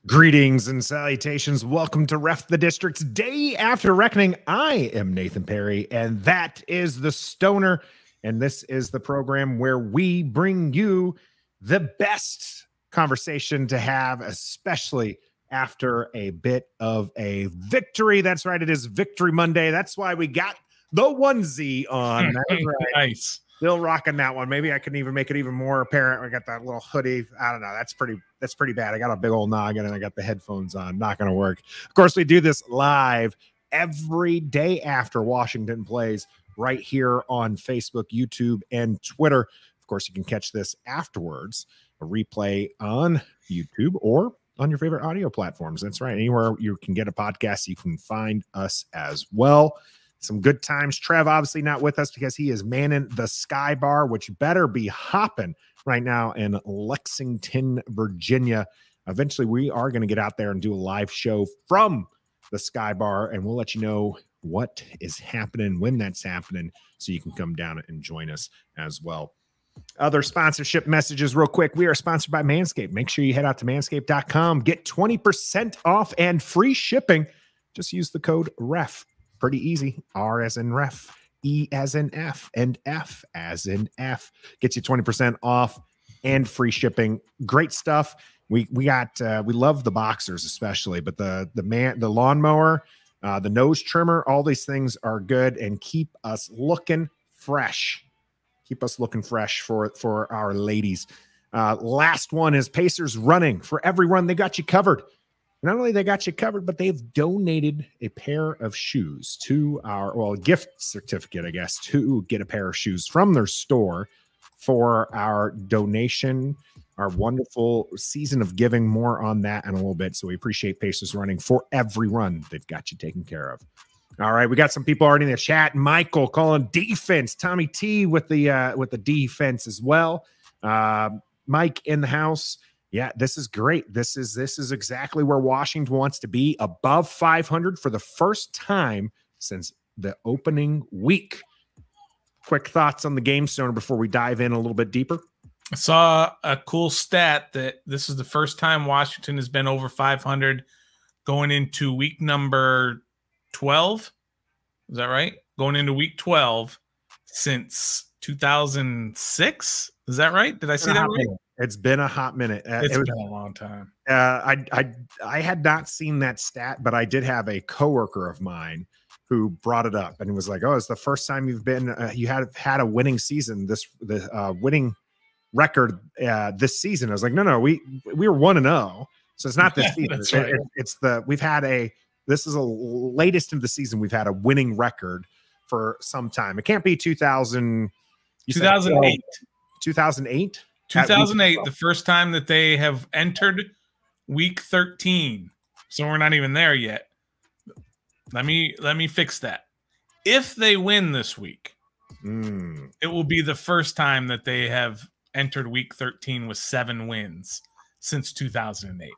Greetings and salutations. Welcome to Ref the District's Day After Reckoning. I am Nathan Perry, and that is the Stoner. And this is the program where we bring you the best conversation to have, especially after a bit of a victory. That's right. It is Victory Monday. That's why we got the onesie on. That's right. Nice. Still rocking that one. Maybe I can even make it even more apparent. I got that little hoodie. I don't know. That's pretty bad. I got a big old noggin and I got the headphones on. Not going to work. Of course, we do this live every day after Washington plays right here on Facebook, YouTube, and Twitter. Of course, you can catch this afterwards, a replay on YouTube or on your favorite audio platforms. That's right. Anywhere you can get a podcast, you can find us as well. Some good times. Trev obviously not with us because he is manning the Sky Bar, which better be hopping right now in Lexington, Virginia. Eventually, we are going to get out there and do a live show from the Sky Bar, and we'll let you know what is happening, when that's happening, so you can come down and join us as well. Other sponsorship messages real quick. We are sponsored by Manscaped. Make sure you head out to manscaped.com. Get 20% off and free shipping. Just use the code REF. Pretty easy. R as in ref, E as in F, and F as in F. Gets you 20% off and free shipping. Great stuff. We love the boxers especially, but the lawnmower, the nose trimmer, all these things are good and keep us looking fresh. Keep us looking fresh for our ladies. Last one is Pacers Running. For every run, they got you covered. Not only they got you covered, but they've donated a pair of shoes to a gift certificate, I guess, to get a pair of shoes from their store for our donation, our wonderful season of giving. More on that in a little bit. So we appreciate Pacers Running. For every run, they've got you taken care of. All right, we got some people already in the chat. Michael calling defense. Tommy T with the defense as well. Mike in the house. Yeah, this is great. This is exactly where Washington wants to be, above 500 for the first time since the opening week. Quick thoughts on the game, Stoner, before we dive in a little bit deeper. I saw a cool stat that this is the first time Washington has been over 500 going into week number 12. Is that right? Going into week 12 since 2006. Is that right? Did I see that right? It's been a hot minute. It's been a long time. I had not seen that stat, but I did have a coworker of mine who brought it up, and he was like, "Oh, it's the first time you've been you have had a winning season. The winning record this season." I was like, "No, we were 1-0, so it's not this season. Right. This is the latest in the season we've had a winning record for some time. It can't be 2008. 2008." 2008, the first time that they have entered week 13. So we're not even there yet. Let me fix that. If they win this week, it will be the first time that they have entered week 13 with 7 wins since 2008.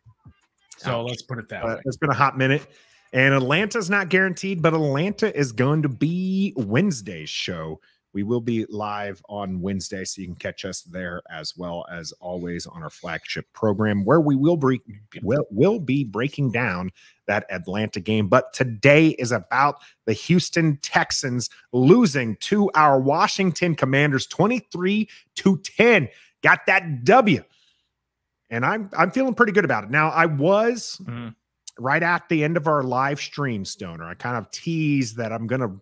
So let's put it that way. It's been a hot minute. And Atlanta's not guaranteed, but Atlanta is going to be Wednesday's show. We will be live on Wednesday, so you can catch us there, as well as always on our flagship program, where we will be breaking down that Atlanta game. But today is about the Houston Texans losing to our Washington Commanders 23-10. Got that W, and I'm feeling pretty good about it. Now, I was right at the end of our live stream, Stoner. I kind of teased that I'm going to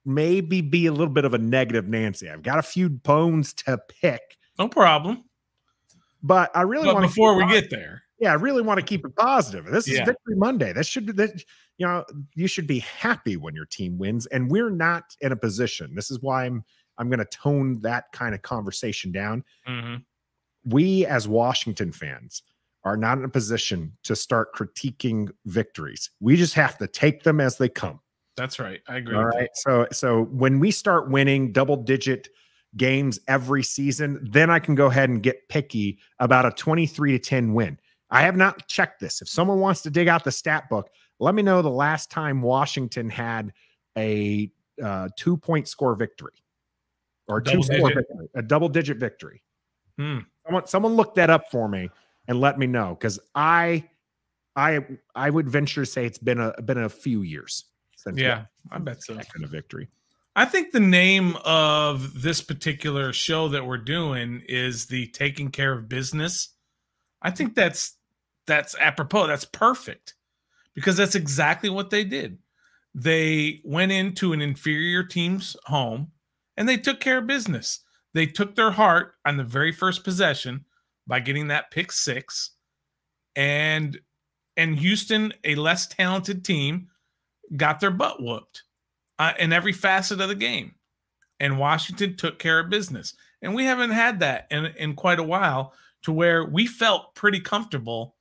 maybe be a little bit of a negative Nancy. I've got a few bones to pick. No problem. But I really want to, before we get there. Yeah, I really want to keep it positive. This is Victory Monday. That should be that, you should be happy when your team wins, and we're not in a position. This is why I'm going to tone that kind of conversation down. We as Washington fans are not in a position to start critiquing victories. We just have to take them as they come. That's right. I agree. All right. So when we start winning double-digit games every season, then I can go ahead and get picky about a 23-10 win. I have not checked this. If someone wants to dig out the stat book, let me know the last time Washington had a 2-point score victory or a double-digit victory. Someone look that up for me and let me know, because I I would venture to say it's been a few years since I bet so. That kind of victory. I think the name of this particular show that we're doing is the Taking Care of Business. I think that's apropos. That's perfect, because that's exactly what they did. They went into an inferior team's home and they took care of business. They took their heart on the very first possession by getting that pick six, and Houston, a less talented team, got their butt whooped in every facet of the game. And Washington took care of business. And we haven't had that in quite a while, to where we felt pretty comfortable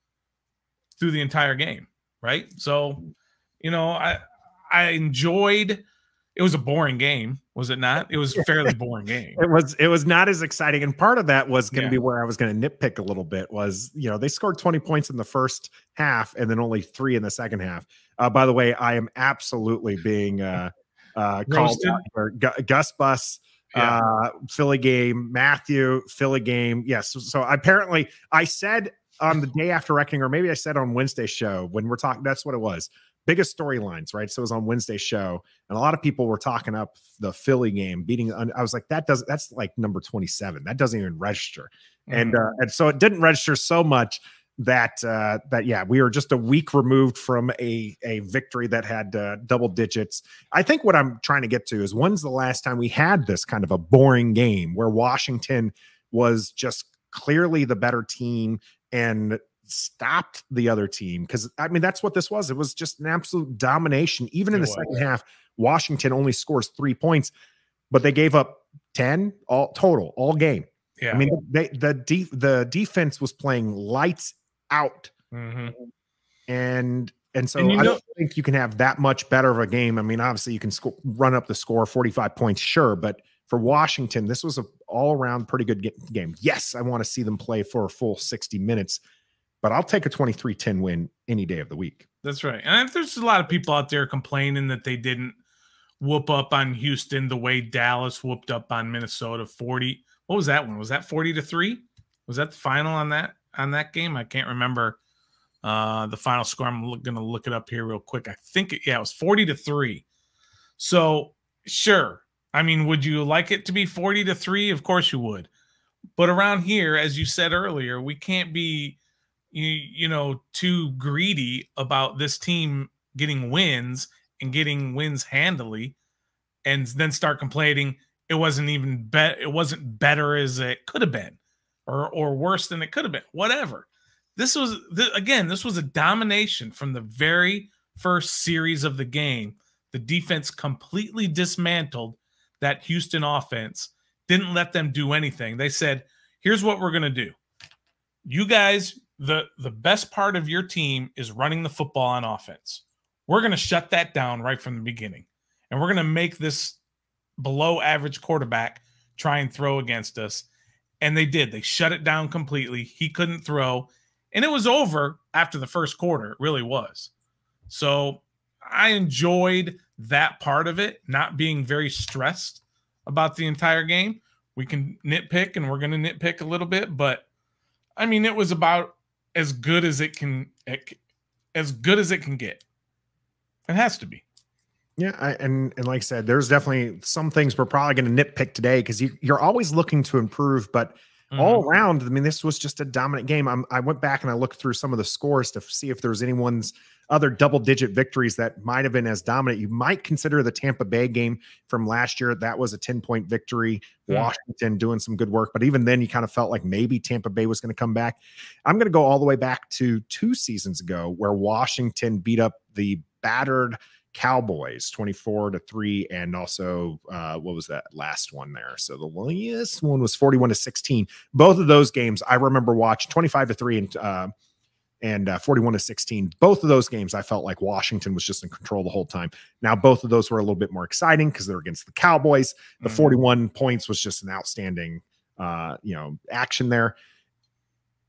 through the entire game, right? So, you know, I enjoyed. It was a boring game, was it not? It was a fairly boring game. It was not as exciting, and part of that was going to be where I was going to nitpick a little bit. Was, you know, they scored 20 points in the first half and then only 3 in the second half. By the way, I am absolutely being called out for Gus Bus, Philly game, Matthew, Philly game. Yes, so apparently I said on the day after reckoning, or maybe I said on Wednesday's show when we're talking. That's what it was. Biggest storylines, right? So it was on Wednesday's show, and a lot of people were talking up the Philly game beating. I was like, that's like number 27. That doesn't even register. And so it didn't register so much that we were just a week removed from a victory that had double digits. I think what I'm trying to get to is, when's the last time we had this kind of a boring game where Washington was just clearly the better team and stopped the other team? Because I mean, that's what this was. It was just an absolute domination. Even in the second half, Washington only scores 3 points, but they gave up 10 all game. Yeah. I mean, the defense was playing lights out. And so I don't think you can have that much better of a game. I mean, obviously you can run up the score 45 points, sure, but for Washington, this was an all-around pretty good game. Yes, I want to see them play for a full 60 minutes. But I'll take a 23-10 win any day of the week. That's right. And there's a lot of people out there complaining that they didn't whoop up on Houston the way Dallas whooped up on Minnesota 40. What was that one? Was that 40-3? Was that the final on that game? I can't remember the final score. I'm going to look it up here real quick. I think it was 40-3. So sure. I mean, would you like it to be 40-3? Of course you would. But around here, as you said earlier, we can't be you know, too greedy about this team getting wins and getting wins handily, and then start complaining it wasn't better as it could have been, or worse than it could have been. Whatever. This was a domination from the very first series of the game. The defense completely dismantled that Houston offense, didn't let them do anything. They said, here's what we're going to do. You guys, the best part of your team is running the football on offense. We're going to shut that down right from the beginning. And we're going to make this below average quarterback try and throw against us. And they did. They shut it down completely. He couldn't throw. And it was over after the first quarter. It really was. So I enjoyed that part of it, not being very stressed about the entire game. We can nitpick, and we're going to nitpick a little bit, but I mean, it was about as good as it can get. It has to be. Yeah, and like I said, there's definitely some things we're probably going to nitpick today, because you're always looking to improve. But all around, I mean, this was just a dominant game. I went back and I looked through some of the scores to see if there was anyone's other double-digit victories that might have been as dominant. You might consider the Tampa Bay game from last year. That was a 10-point victory. Washington doing some good work. But even then, you kind of felt like maybe Tampa Bay was going to come back. I'm going to go all the way back to 2 seasons ago, where Washington beat up the battered Cowboys 24-3, and also what was that last one there? So the last one was 41-16. Both of those games I remember watching, 25-3 and 41-16. Both of those games I felt like Washington was just in control the whole time. Now both of those were a little bit more exciting because they're against the Cowboys. The 41 points was just an outstanding action there.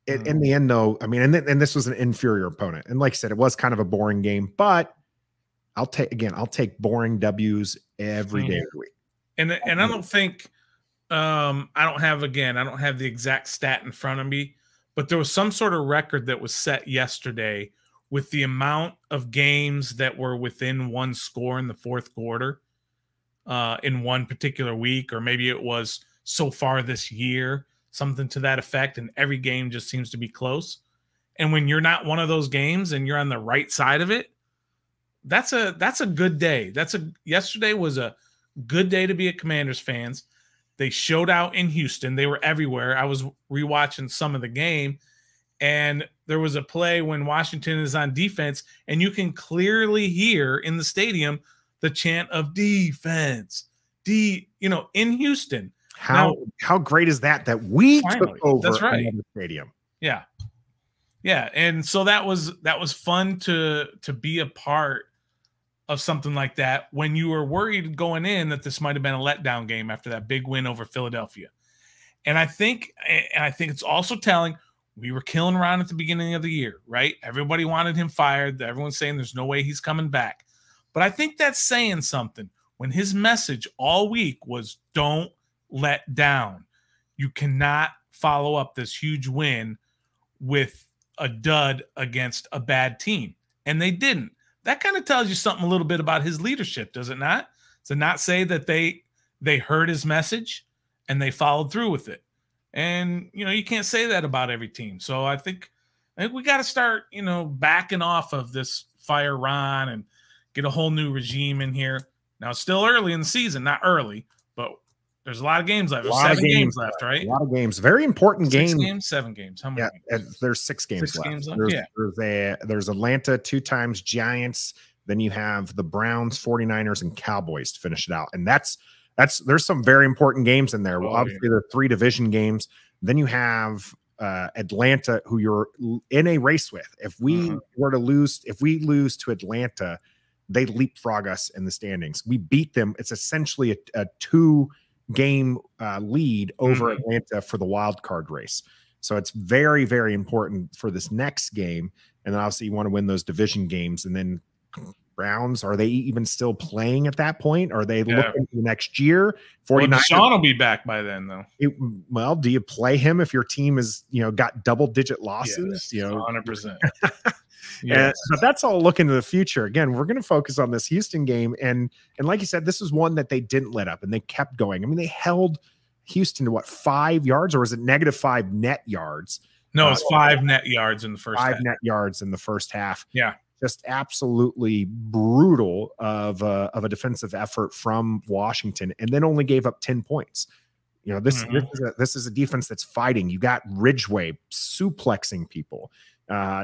In the end, though, I mean, and this was an inferior opponent, and like I said, it was kind of a boring game, but I'll take boring W's every day of the week. And I don't think I don't have the exact stat in front of me, but there was some sort of record that was set yesterday with the amount of games that were within one score in the fourth quarter in one particular week, or maybe it was so far this year, something to that effect, and every game just seems to be close. And when you're not one of those games and you're on the right side of it, that's a good day. Yesterday was a good day to be a Commanders fans. They showed out in Houston. They were everywhere. I was rewatching some of the game, and there was a play when Washington is on defense, and you can clearly hear in the stadium the chant of defense. In Houston. How great is that we finally took over that's right. another stadium? Yeah. Yeah. And so that was fun to be a part of something like that when you were worried going in that this might have been a letdown game after that big win over Philadelphia. And I think it's also telling, we were killing Ron at the beginning of the year, right? Everybody wanted him fired. Everyone's saying there's no way he's coming back. But I think that's saying something when his message all week was don't let down. You cannot follow up this huge win with a dud against a bad team. And they didn't. That kind of tells you something a little bit about his leadership, does it not? To not say that they heard his message and they followed through with it. And, you can't say that about every team. So I think we got to start, backing off of this fire Ron and get a whole new regime in here. Now, it's still early in the season, not early, but there's a lot of games left. There's 7 games left, right? A lot of games. Very important games. 6 games, 7 games. How many games? There's 6 games left. Games left? There's Atlanta 2 times, Giants. Then you have the Browns, 49ers, and Cowboys to finish it out. And there's some very important games in there. Well, obviously, there are 3 division games. Then you have Atlanta, who you're in a race with. If we were to lose, if we lose to Atlanta, they leapfrog us in the standings. We beat them. It's essentially a 2-game lead over Atlanta for the wild card race. So it's very, very important for this next game. And then obviously you want to win those division games. And then Browns, are they even still playing at that point? Are they looking to next year? 49ers, well, Deshaun will be back by then, though. Well, do you play him if your team is, got double-digit losses? Yes, 100%. Yes. But that's all look into the future. Again, we're going to focus on this Houston game. And like you said, this is one that they didn't let up and they kept going. I mean, they held Houston to 5 yards, or was it -5 net yards? No, it's 5 net yards in the first half. 5 net yards in the first half. Yeah. Just absolutely brutal of a defensive effort from Washington, and then only gave up 10 points. This is a defense that's fighting. You got Ridgeway suplexing people.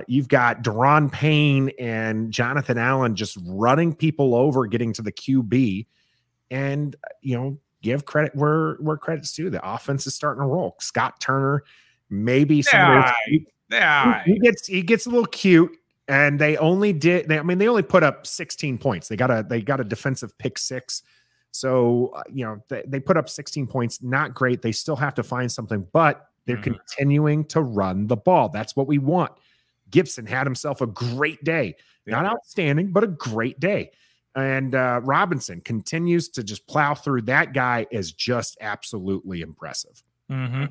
You've got Deron Payne and Jonathan Allen just running people over, getting to the QB, and give credit where credit's due. The offense is starting to roll. Scott Turner, maybe he gets a little cute. And they only put up 16 points. They got a defensive pick 6. So, they put up 16 points. Not great. They still have to find something, but they're continuing to run the ball. That's what we want. Gibson had himself a great day. Not outstanding, but a great day. And Robinson continues to just plow through. That guy is just absolutely impressive. How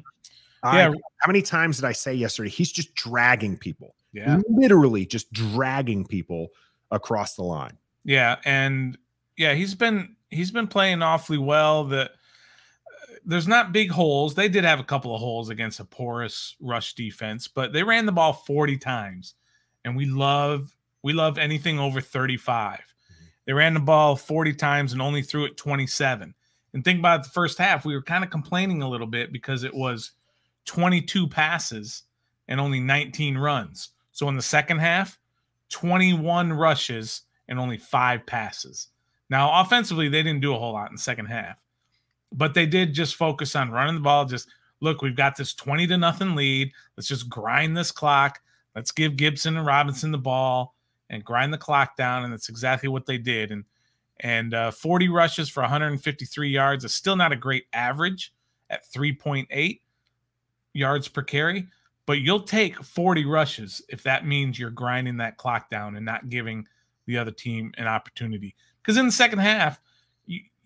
many times did I say yesterday? He's just dragging people. Yeah, literally just dragging people across the line. Yeah, and he's been playing awfully well. There's not big holes. They did have a couple of holes against a porous rush defense, but they ran the ball 40 times, and we love anything over 35. They ran the ball 40 times and only threw it 27. And think about the first half. We were kind of complaining a little bit because it was 22 passes and only 19 runs. So in the second half, 21 rushes and only 5 passes. Now, offensively, they didn't do a whole lot in the second half, but they did just focus on running the ball. Just look, we've got this 20-0 lead. Let's just grind this clock. Let's give Gibson and Robinson the ball and grind the clock down. And that's exactly what they did. And 40 rushes for 153 yards is still not a great average at 3.8 yards per carry. But you'll take 40 rushes if that means you're grinding that clock down and not giving the other team an opportunity. Because in the second half,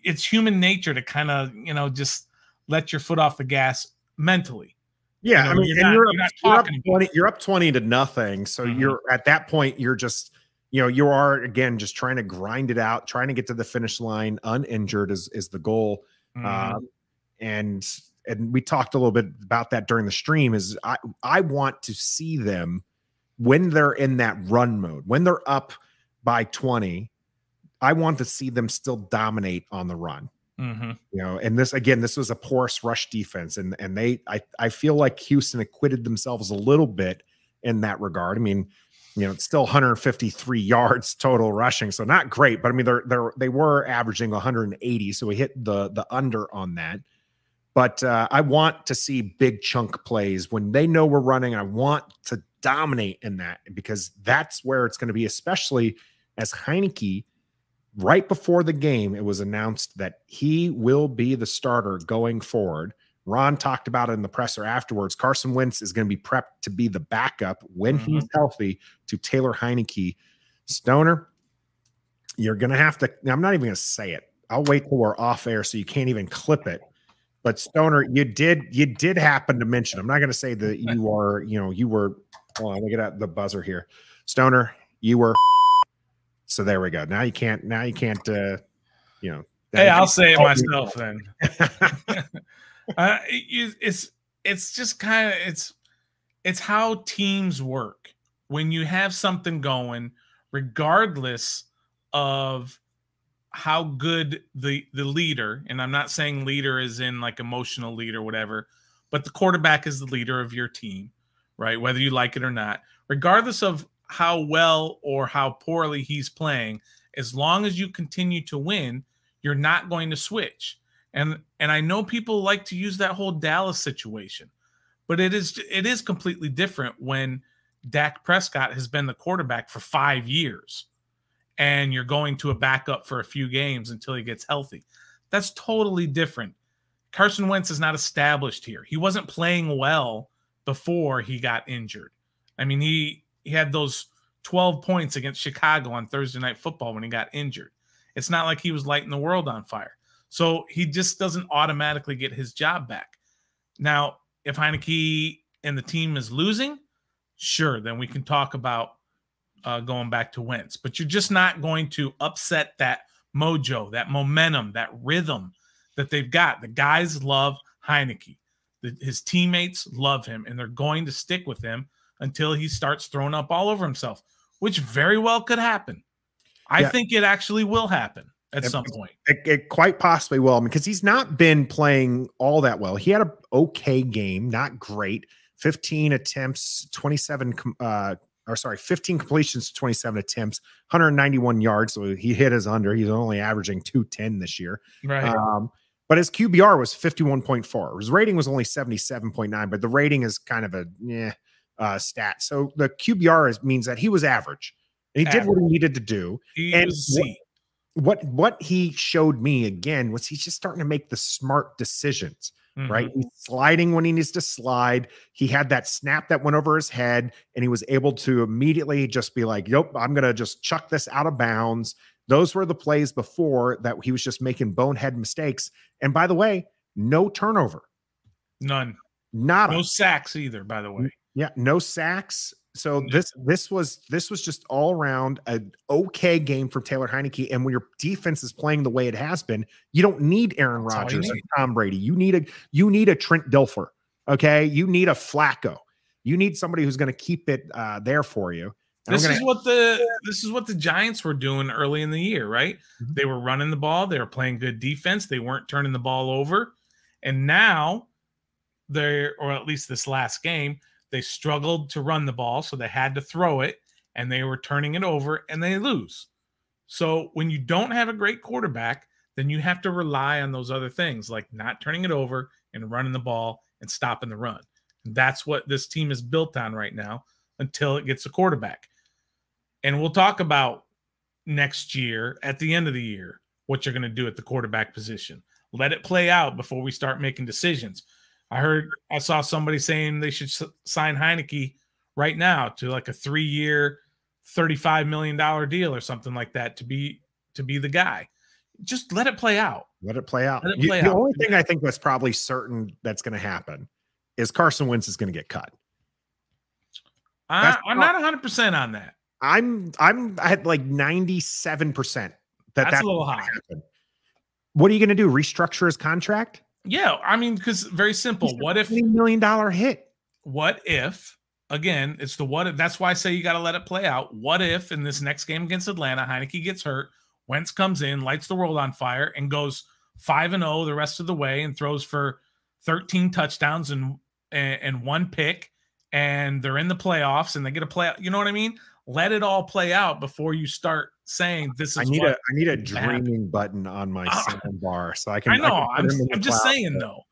it's human nature to kind of, just let your foot off the gas mentally. Yeah, I mean, you're not talking about it. You're up 20 to nothing. So you're at that point, you're just, you are again just trying to grind it out, trying to get to the finish line uninjured is the goal. And we talked a little bit about that during the stream. Is I want to see them when they're in that run mode, when they're up by 20. I want to see them still dominate on the run. And this was a porous rush defense, and I feel like Houston acquitted themselves a little bit in that regard. I mean, it's still 153 yards total rushing, so not great, but I mean they were averaging 180, so we hit the under on that. But I want to see big chunk plays when they know we're running. I want to dominate in that, because that's where it's going to be, especially as Heinicke. Right before the game, it was announced that he will be the starter going forward. Ron talked about it in the presser afterwards. Carson Wentz is going to be prepped to be the backup when he's healthy to Taylor Heinicke. Stoner, you're going to have to, I'm not even going to say it. I'll wait till we're off air so you can't even clip it. But Stoner, you did happen to mention, I'm not going to say that you are, you were, hold on, let me get out the buzzer here. Stoner, you were. So there we go. Now you can't, hey, I'll say it myself then. It's just kind of, it's how teams work. When you have something going, regardless of how good the leader, and I'm not saying leader is in like emotional leader, whatever, but the quarterback is the leader of your team, right? Whether you like it or not, regardless of how well or how poorly he's playing, as long as you continue to win, you're not going to switch. And I know people like to use that whole Dallas situation, but it is completely different when Dak Prescott has been the quarterback for 5 years and you're going to a backup for a few games until he gets healthy. That's totally different. Carson Wentz is not established here. He wasn't playing well before he got injured. I mean, he had those 12 points against Chicago on Thursday Night Football when he got injured. It's not like he was lighting the world on fire. So he just doesn't automatically get his job back. Now, if Heinicke and the team is losing, sure, then we can talk about going back to Wentz. But you're just not going to upset that mojo, that momentum, that rhythm that they've got. The guys love Heinicke. His teammates love him, and they're going to stick with him until he starts throwing up all over himself, which very well could happen. I think it actually will happen at some point. It quite possibly will, because he's not been playing all that well. He had an okay game, not great. 15 attempts, 15 completions to 27 attempts, 191 yards. So he hit his under. He's only averaging 210 this year. Right. But his QBR was 51.4. His rating was only 77.9, but the rating is kind of a stat. So the QBR means that he was average. And he did what he needed to do. What he showed me again was he's just starting to make the smart decisions, right? He's sliding when he needs to slide. He had that snap that went over his head, and he was able to immediately just be like, "Yep, I'm going to just chuck this out of bounds." Those were the plays before that he was just making bonehead mistakes. And by the way, no turnover. None. No sacks either, by the way. Yeah, no sacks. So this was just all around an okay game for Taylor Heinicke. And when your defense is playing the way it has been, you don't need Aaron Rodgers and Tom Brady. You need a Trent Dilfer. Okay, you need a Flacco. You need somebody who's going to keep it there for you. This is what the Giants were doing early in the year, right? They were running the ball. They were playing good defense. They weren't turning the ball over. And now or at least this last game, they struggled to run the ball, so they had to throw it, and they were turning it over, and they lose. So when you don't have a great quarterback, then you have to rely on those other things, like not turning it over and running the ball and stopping the run. And that's what this team is built on right now until it gets a quarterback. And we'll talk about next year, at the end of the year, what you're going to do at the quarterback position. Let it play out before we start making decisions. I saw somebody saying they should sign Heinicke right now to like a 3-year, $35 million deal or something like that to be the guy. Just let it play out. Let it play out. The only thing I think that's probably certain that's going to happen is Carson Wentz is going to get cut. I'm not 100% on that. I'm at like 97% that's a little high. Happen. What are you going to do? Restructure his contract? Yeah, I mean, because very simple. What if $20 million hit? What if, again, it's the what if. That's why I say you got to let it play out. What if in this next game against Atlanta, Heinicke gets hurt, Wentz comes in, lights the world on fire, and goes 5-0 the rest of the way and throws for 13 touchdowns and one pick, and they're in the playoffs and they get a playoff. You know what I mean? Let it all play out before you start saying this is. I need a dreaming button on my sound bar so I can. I know. I'm just saying though.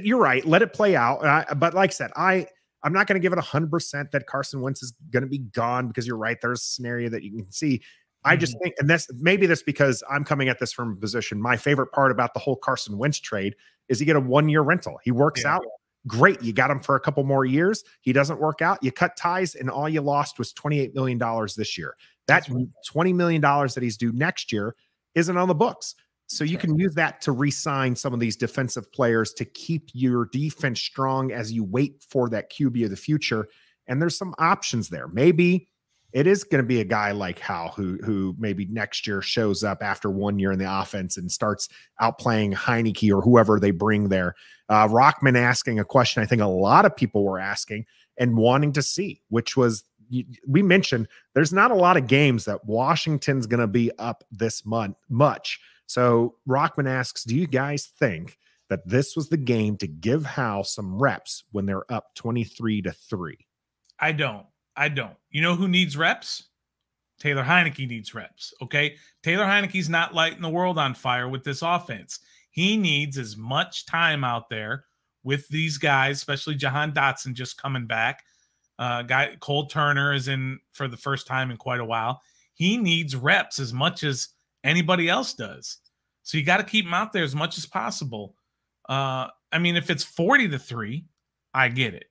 You're right. Let it play out. But like I said, I'm not going to give it 100% that Carson Wentz is going to be gone, because you're right. There's a scenario that you can see. I just think, and that's because I'm coming at this from a position. My favorite part about the whole Carson Wentz trade is you get a 1-year rental. He works out. Great. You got him for a couple more years. He doesn't work out. You cut ties, and all you lost was $28 million this year. That $20 million that he's due next year isn't on the books. So you can use that to re-sign some of these defensive players to keep your defense strong as you wait for that QB of the future. And there's some options there. Maybe it is going to be a guy like Howe who maybe next year shows up after 1 year in the offense and starts outplaying Heinicke or whoever they bring there. Rockman asking a question I think a lot of people were asking and wanting to see, which was, we mentioned there's not a lot of games that Washington's going to be up this much. So Rockman asks, do you guys think that this was the game to give Howe some reps when they're up 23-3? I don't. You know who needs reps? Taylor Heinicke needs reps, okay? Taylor Heinicke's not lighting the world on fire with this offense. He needs as much time out there with these guys, especially Jahan Dotson just coming back. Cole Turner is in for the first time in quite a while. He needs reps as much as anybody else does. So you got to keep him out there as much as possible. I mean, if it's 40-3, I get it.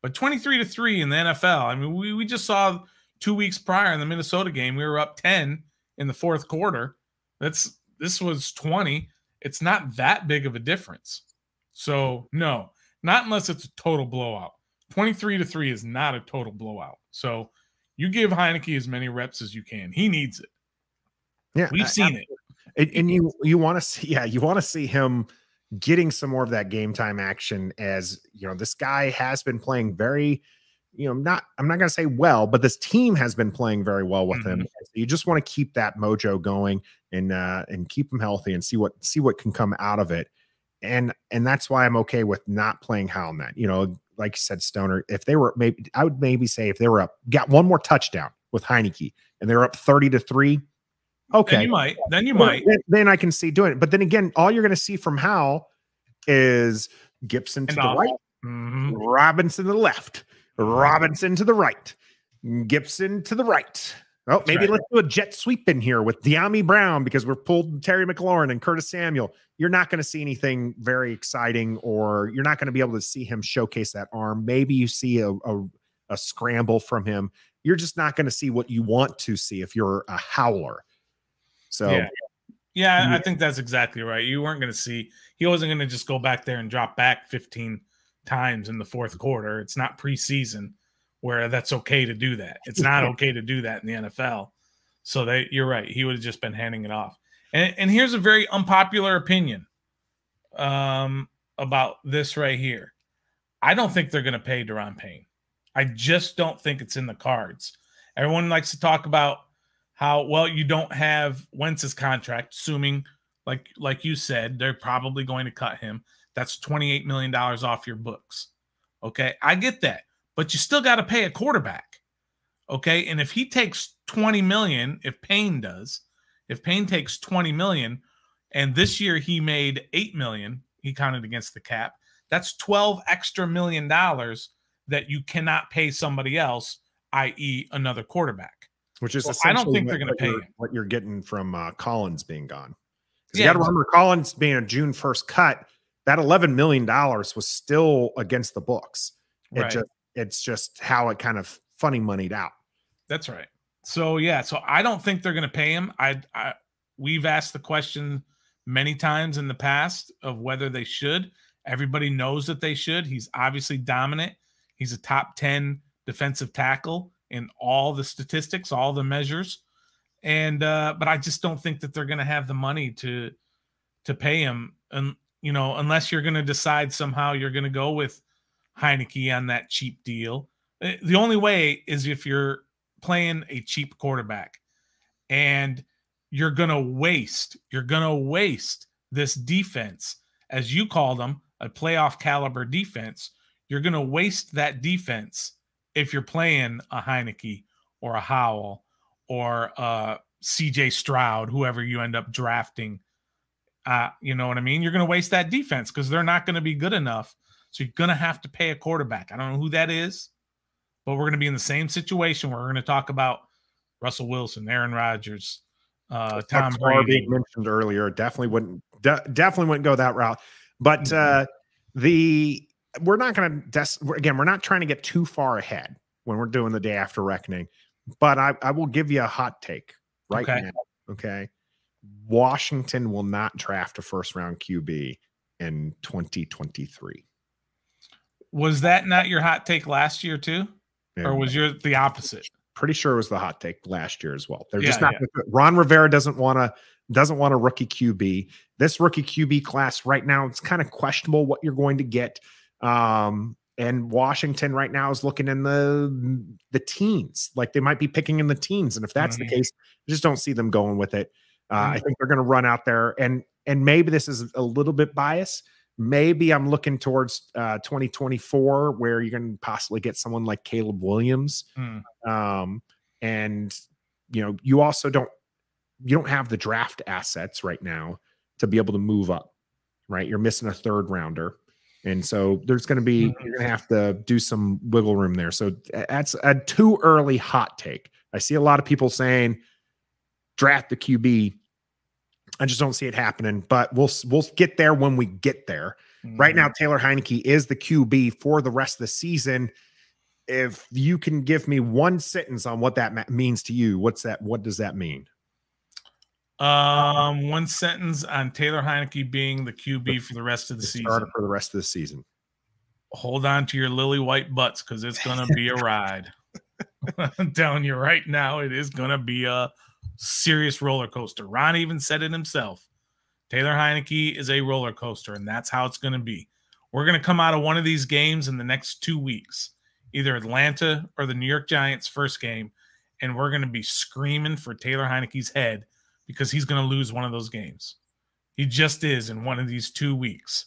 But 23-3 in the NFL, I mean, we just saw 2 weeks prior in the Minnesota game, we were up 10 in the fourth quarter. This was 20. It's not that big of a difference. So, no, not unless it's a total blowout. 23-3 is not a total blowout. So you give Heinicke as many reps as you can. He needs it. Yeah, we've seen it. And you want to see, you want to see him getting some more of that game time action. As you know, this guy has been playing very, I'm not going to say well, but this team has been playing very well with him. So you just want to keep that mojo going and keep him healthy and see what can come out of it. And that's why I'm okay with not playing Howe on that. Like you said, Stoner, if they were I would maybe say if they were got one more touchdown with Heinicke and they're up 30-3. Okay. Then you might. Then I can see doing it. But then again, all you're going to see from Howe is Gibson to the right, Robinson to the left, Robinson to the right, Gibson to the right. Oh, that's maybe let's do a jet sweep in here with De'Ami Brown because we're pulled Terry McLaurin and Curtis Samuel. You're not going to see anything very exciting, or you're not going to be able to see him showcase that arm. Maybe you see a scramble from him. You're just not going to see what you want to see if you're a howler. So, yeah, I think that's exactly right. You weren't going to see, he wasn't going to just go back there and drop back 15 times in the fourth quarter. It's not preseason where that's okay to do that. It's not okay to do that in the NFL. So you're right. He would have just been handing it off. And here's a very unpopular opinion about this right here. I don't think they're going to pay Daron Payne. I just don't think it's in the cards. Everyone likes to talk about how, well, you don't have Wentz's contract, assuming, like you said, they're probably going to cut him. That's $28 million off your books. Okay, I get that. But you still got to pay a quarterback. Okay, and if he takes $20 million, if Payne takes $20 million, and this year he made $8 million, he counted against the cap, that's $12 extra million that you cannot pay somebody else, i.e. another quarterback. Which is I don't think they're going to pay him. What you're getting from Collins being gone. You got to remember, Collins being a June 1st cut, that $11 million was still against the books. It's just how it kind of funny moneyed out. That's right. So, so I don't think they're going to pay him. We've asked the question many times in the past of whether they should, Everybody knows that they should. He's obviously dominant. He's a top 10 defensive tackle in all the statistics, all the measures. And but I just don't think that they're going to have the money to pay him, and unless you're going to decide somehow you're going to go with Heinicke on that cheap deal. The only way is if you're playing a cheap quarterback, and you're going to waste this defense, as you call them, a playoff caliber defense. You're going to waste that defense if you're playing a Heinicke or a Howell or CJ Stroud, whoever you end up drafting. You know what I mean? You're going to waste that defense because they're not going to be good enough. So you're going to have to pay a quarterback. I don't know who that is, but we're going to be in the same situation where we're going to talk about Russell Wilson, Aaron Rodgers, Tom Brady. Being mentioned earlier, definitely wouldn't go that route. But we're not going to we're not trying to get too far ahead when we're doing the day after reckoning. But I will give you a hot take right now. Okay. Washington will not draft a first round QB in 2023. Was that not your hot take last year too? Yeah. Or was the opposite? Pretty sure it was the hot take last year as well. They're just not. Ron Rivera doesn't want a rookie QB. This rookie QB class right now, it's kind of questionable what you're going to get. And Washington right now is looking in the teens, like they might be picking in the teens. And if that's the case, I just don't see them going with it. I think they're going to run out there, and maybe this is a little bit biased. Maybe I'm looking towards 2024, where you're going to possibly get someone like Caleb Williams. And you also don't have the draft assets right now to be able to move up, right? You're missing a third rounder. And so there's going to be, you're going to have to do some wiggle room there. So that's a too early hot take. I see a lot of people saying draft the QB. I just don't see it happening, but we'll get there when we get there. Right now, Taylor Heinicke is the QB for the rest of the season. If you can give me one sentence on what that means to you, what does that mean? One sentence on Taylor Heinicke being the QB for the rest of the season. Starter for the rest of the season. Hold on to your lily white butts, because it's going to be a ride. I'm telling you right now, it is going to be a serious roller coaster. Ron even said it himself. Taylor Heinicke is a roller coaster, and that's how it's going to be. We're going to come out of one of these games in the next 2 weeks, either Atlanta or the New York Giants first game, and we're going to be screaming for Taylor Heinicke's head because he's going to lose one of those games. He just is in one of these 2 weeks,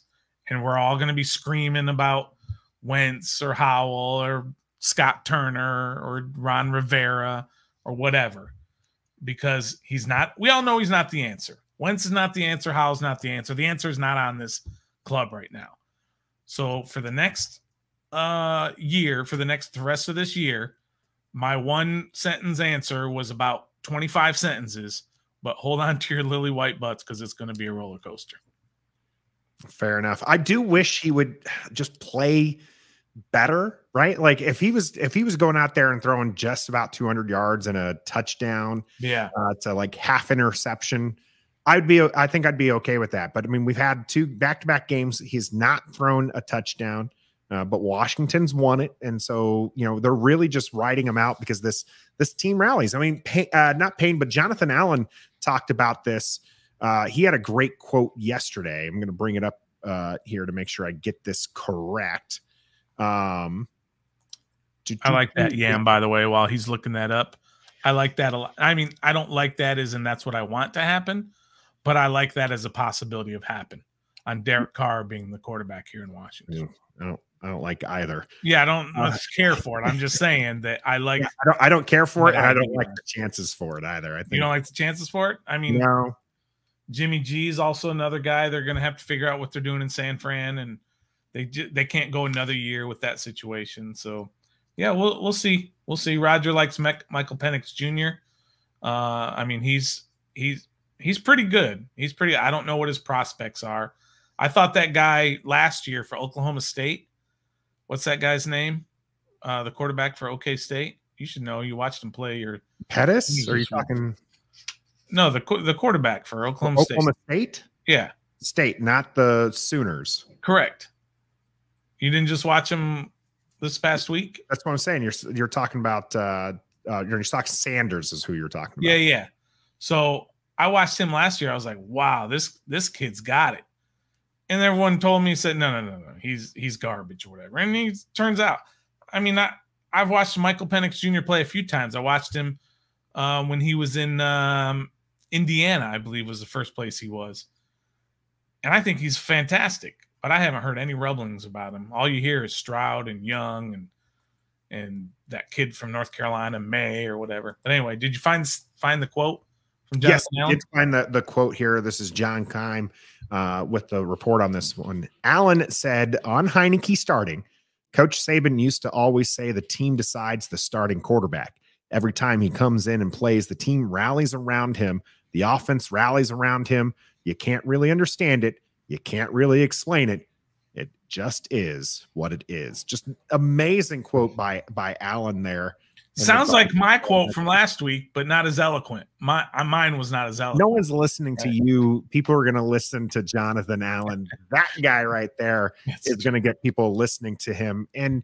and we're all going to be screaming about Wentz or Howell or Scott Turner or Ron Rivera or whatever, because he's not. We all know he's not the answer. Wentz is not the answer. Howell's not the answer. The answer is not on this club right now. So for the next year, for the rest of this year, my one sentence answer was about 25 sentences, but hold on to your lily white butts, because it's going to be a roller coaster. Fair enough. I do wish he would just play better, right? Like if he was going out there and throwing just about 200 yards and a touchdown, to like half interception, I think I'd be okay with that. But I mean, we've had 2 back-to-back games. He's not thrown a touchdown, but Washington's won it. And so, they're really just riding him out because this team rallies. I mean, not Payne, but Jonathan Allen talked about this. He had a great quote yesterday. I'm going to bring it up here to make sure I get this correct. I like that yam, by the way, while he's looking that up. I like that a lot. I mean, I don't like that as in that's what I want to happen, but I like that as a possibility of happen on Derek Carr being the quarterback here in Washington. I don't like either. Yeah, I don't much care for it. I'm just saying that I like. Yeah, I don't care for it, and I don't like the chances for it either. I think you don't like the chances for it. I mean, no. Jimmy G is also another guy. They're going to have to figure out what they're doing in San Fran, and they can't go another year with that situation. So, yeah, we'll see. We'll see. Roger likes Michael Penix Jr. I mean, he's pretty good. He's pretty. I don't know what his prospects are. I thought that guy last year for Oklahoma State. What's that guy's name? The quarterback for OK State. You should know. You watched him play. Your Pettis? Or are you talking? No, the quarterback for Oklahoma State. Yeah. State, not the Sooners. Correct. You didn't just watch him this past week? That's what I'm saying. You're talking about you're talking Sanders is who you're talking about. Yeah. So I watched him last year. I was like, wow, this kid's got it. And everyone told me, said, no. He's garbage or whatever. And he turns out, I mean, I've watched Michael Penix Jr. play a few times. I watched him when he was in Indiana, I believe was the first place he was. And I think he's fantastic. But I haven't heard any rumblings about him. All you hear is Stroud and Young and that kid from North Carolina, May or whatever. But anyway, did you find the quote from Jonathan Yes, Allen? I did find the quote here. This is John Keim with the report on this one. Allen said on Heinicke starting, Coach Saban used to always say the team decides the starting quarterback. Every time he comes in and plays, the team rallies around him. The offense rallies around him. You can't really understand it. You can't really explain it. It just is what it is. Just amazing quote by Allen there. Sounds like my quote from last week, but not as eloquent. Mine was not as eloquent. No one's listening to you. People are going to listen to Jonathan Allen. That guy right there is going to get people listening to him. And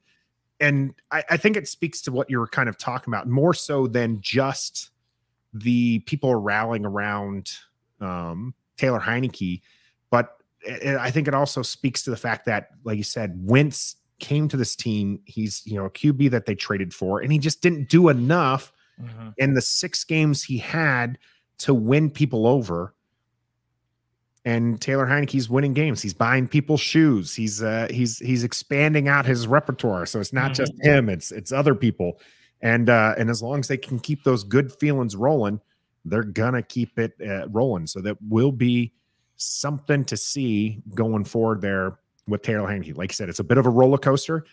I think it speaks to what you were kind of talking about, more so than just the people rallying around Taylor Heinicke, but I think it also speaks to the fact that, like you said, Wentz came to this team. He's, a QB that they traded for, and he just didn't do enough in the 6 games he had to win people over. And Taylor Heinicke's winning games. He's buying people's shoes. He's expanding out his repertoire. So it's not just him, it's other people. And as long as they can keep those good feelings rolling, they're gonna keep it rolling. So that will be something to see going forward there with Taylor Heinicke. Like I said, it's a bit of a roller coaster.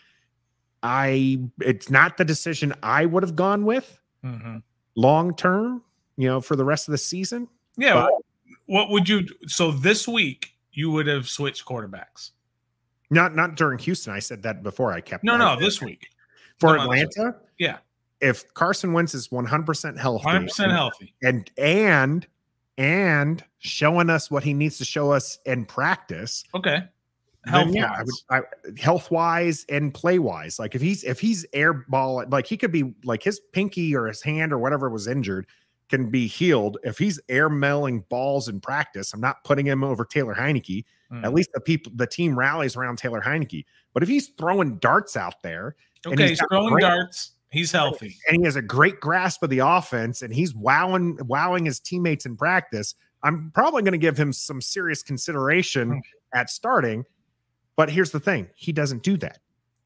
It's not the decision I would have gone with long term, for the rest of the season. Yeah. But what would you? So this week you would have switched quarterbacks. Not during Houston. I said that before. I kept no this week for Atlanta. Yeah. If Carson Wentz is 100% healthy, 100% healthy, and showing us what he needs to show us in practice. Okay. Health wise and play wise. Like if he's airball, like he could be like his pinky or his hand or whatever was injured can be healed. If he's airmailing balls in practice, I'm not putting him over Taylor Heinicke. At least the team rallies around Taylor Heinicke. But if he's throwing darts out there, okay, he's throwing darts. He's healthy, and he has a great grasp of the offense, and he's wowing his teammates in practice. I'm probably going to give him some serious consideration at starting. But here's the thing: he doesn't do that.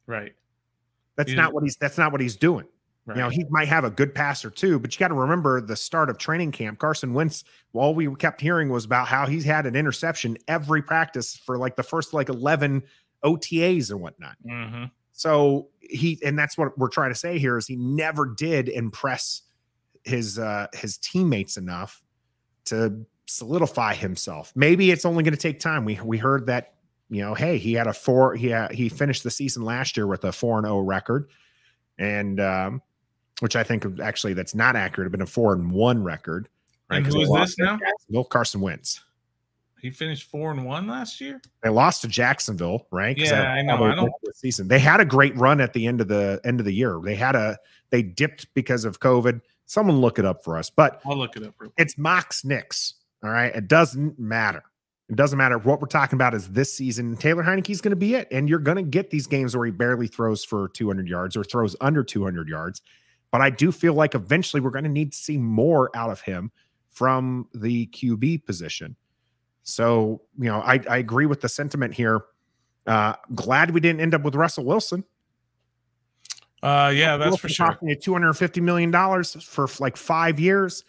Right. That's not what he's doing. Right. He might have a good pass or two, but you got to remember the start of training camp. Carson Wentz, all we kept hearing was about how he's had an interception every practice for like the first 11 OTAs and whatnot. So and that's what we're trying to say here is he never did impress his teammates enough to solidify himself. Maybe it's only going to take time. We heard that, hey, he had he finished the season last year with a 4-0 record. And, which I think actually that's not accurate. It'd been a 4-1 record. Right? And who is this now? Carson Wentz. He finished 4-1 last year. They lost to Jacksonville, right? Yeah, I know. The season. They had a great run at the end of the year. They dipped because of COVID. Someone look it up for us, but I'll look it up. It's Mox Knicks. All right. It doesn't matter. It doesn't matter. What we're talking about is this season. Taylor Heinicke's going to be it. And you're going to get these games where he barely throws for 200 yards or throws under 200 yards. But I do feel like eventually we're going to need to see more out of him from the QB position. So, I agree with the sentiment here. Glad we didn't end up with Russell Wilson. Yeah, that's for sure. Talking at $250 million for like 5 years.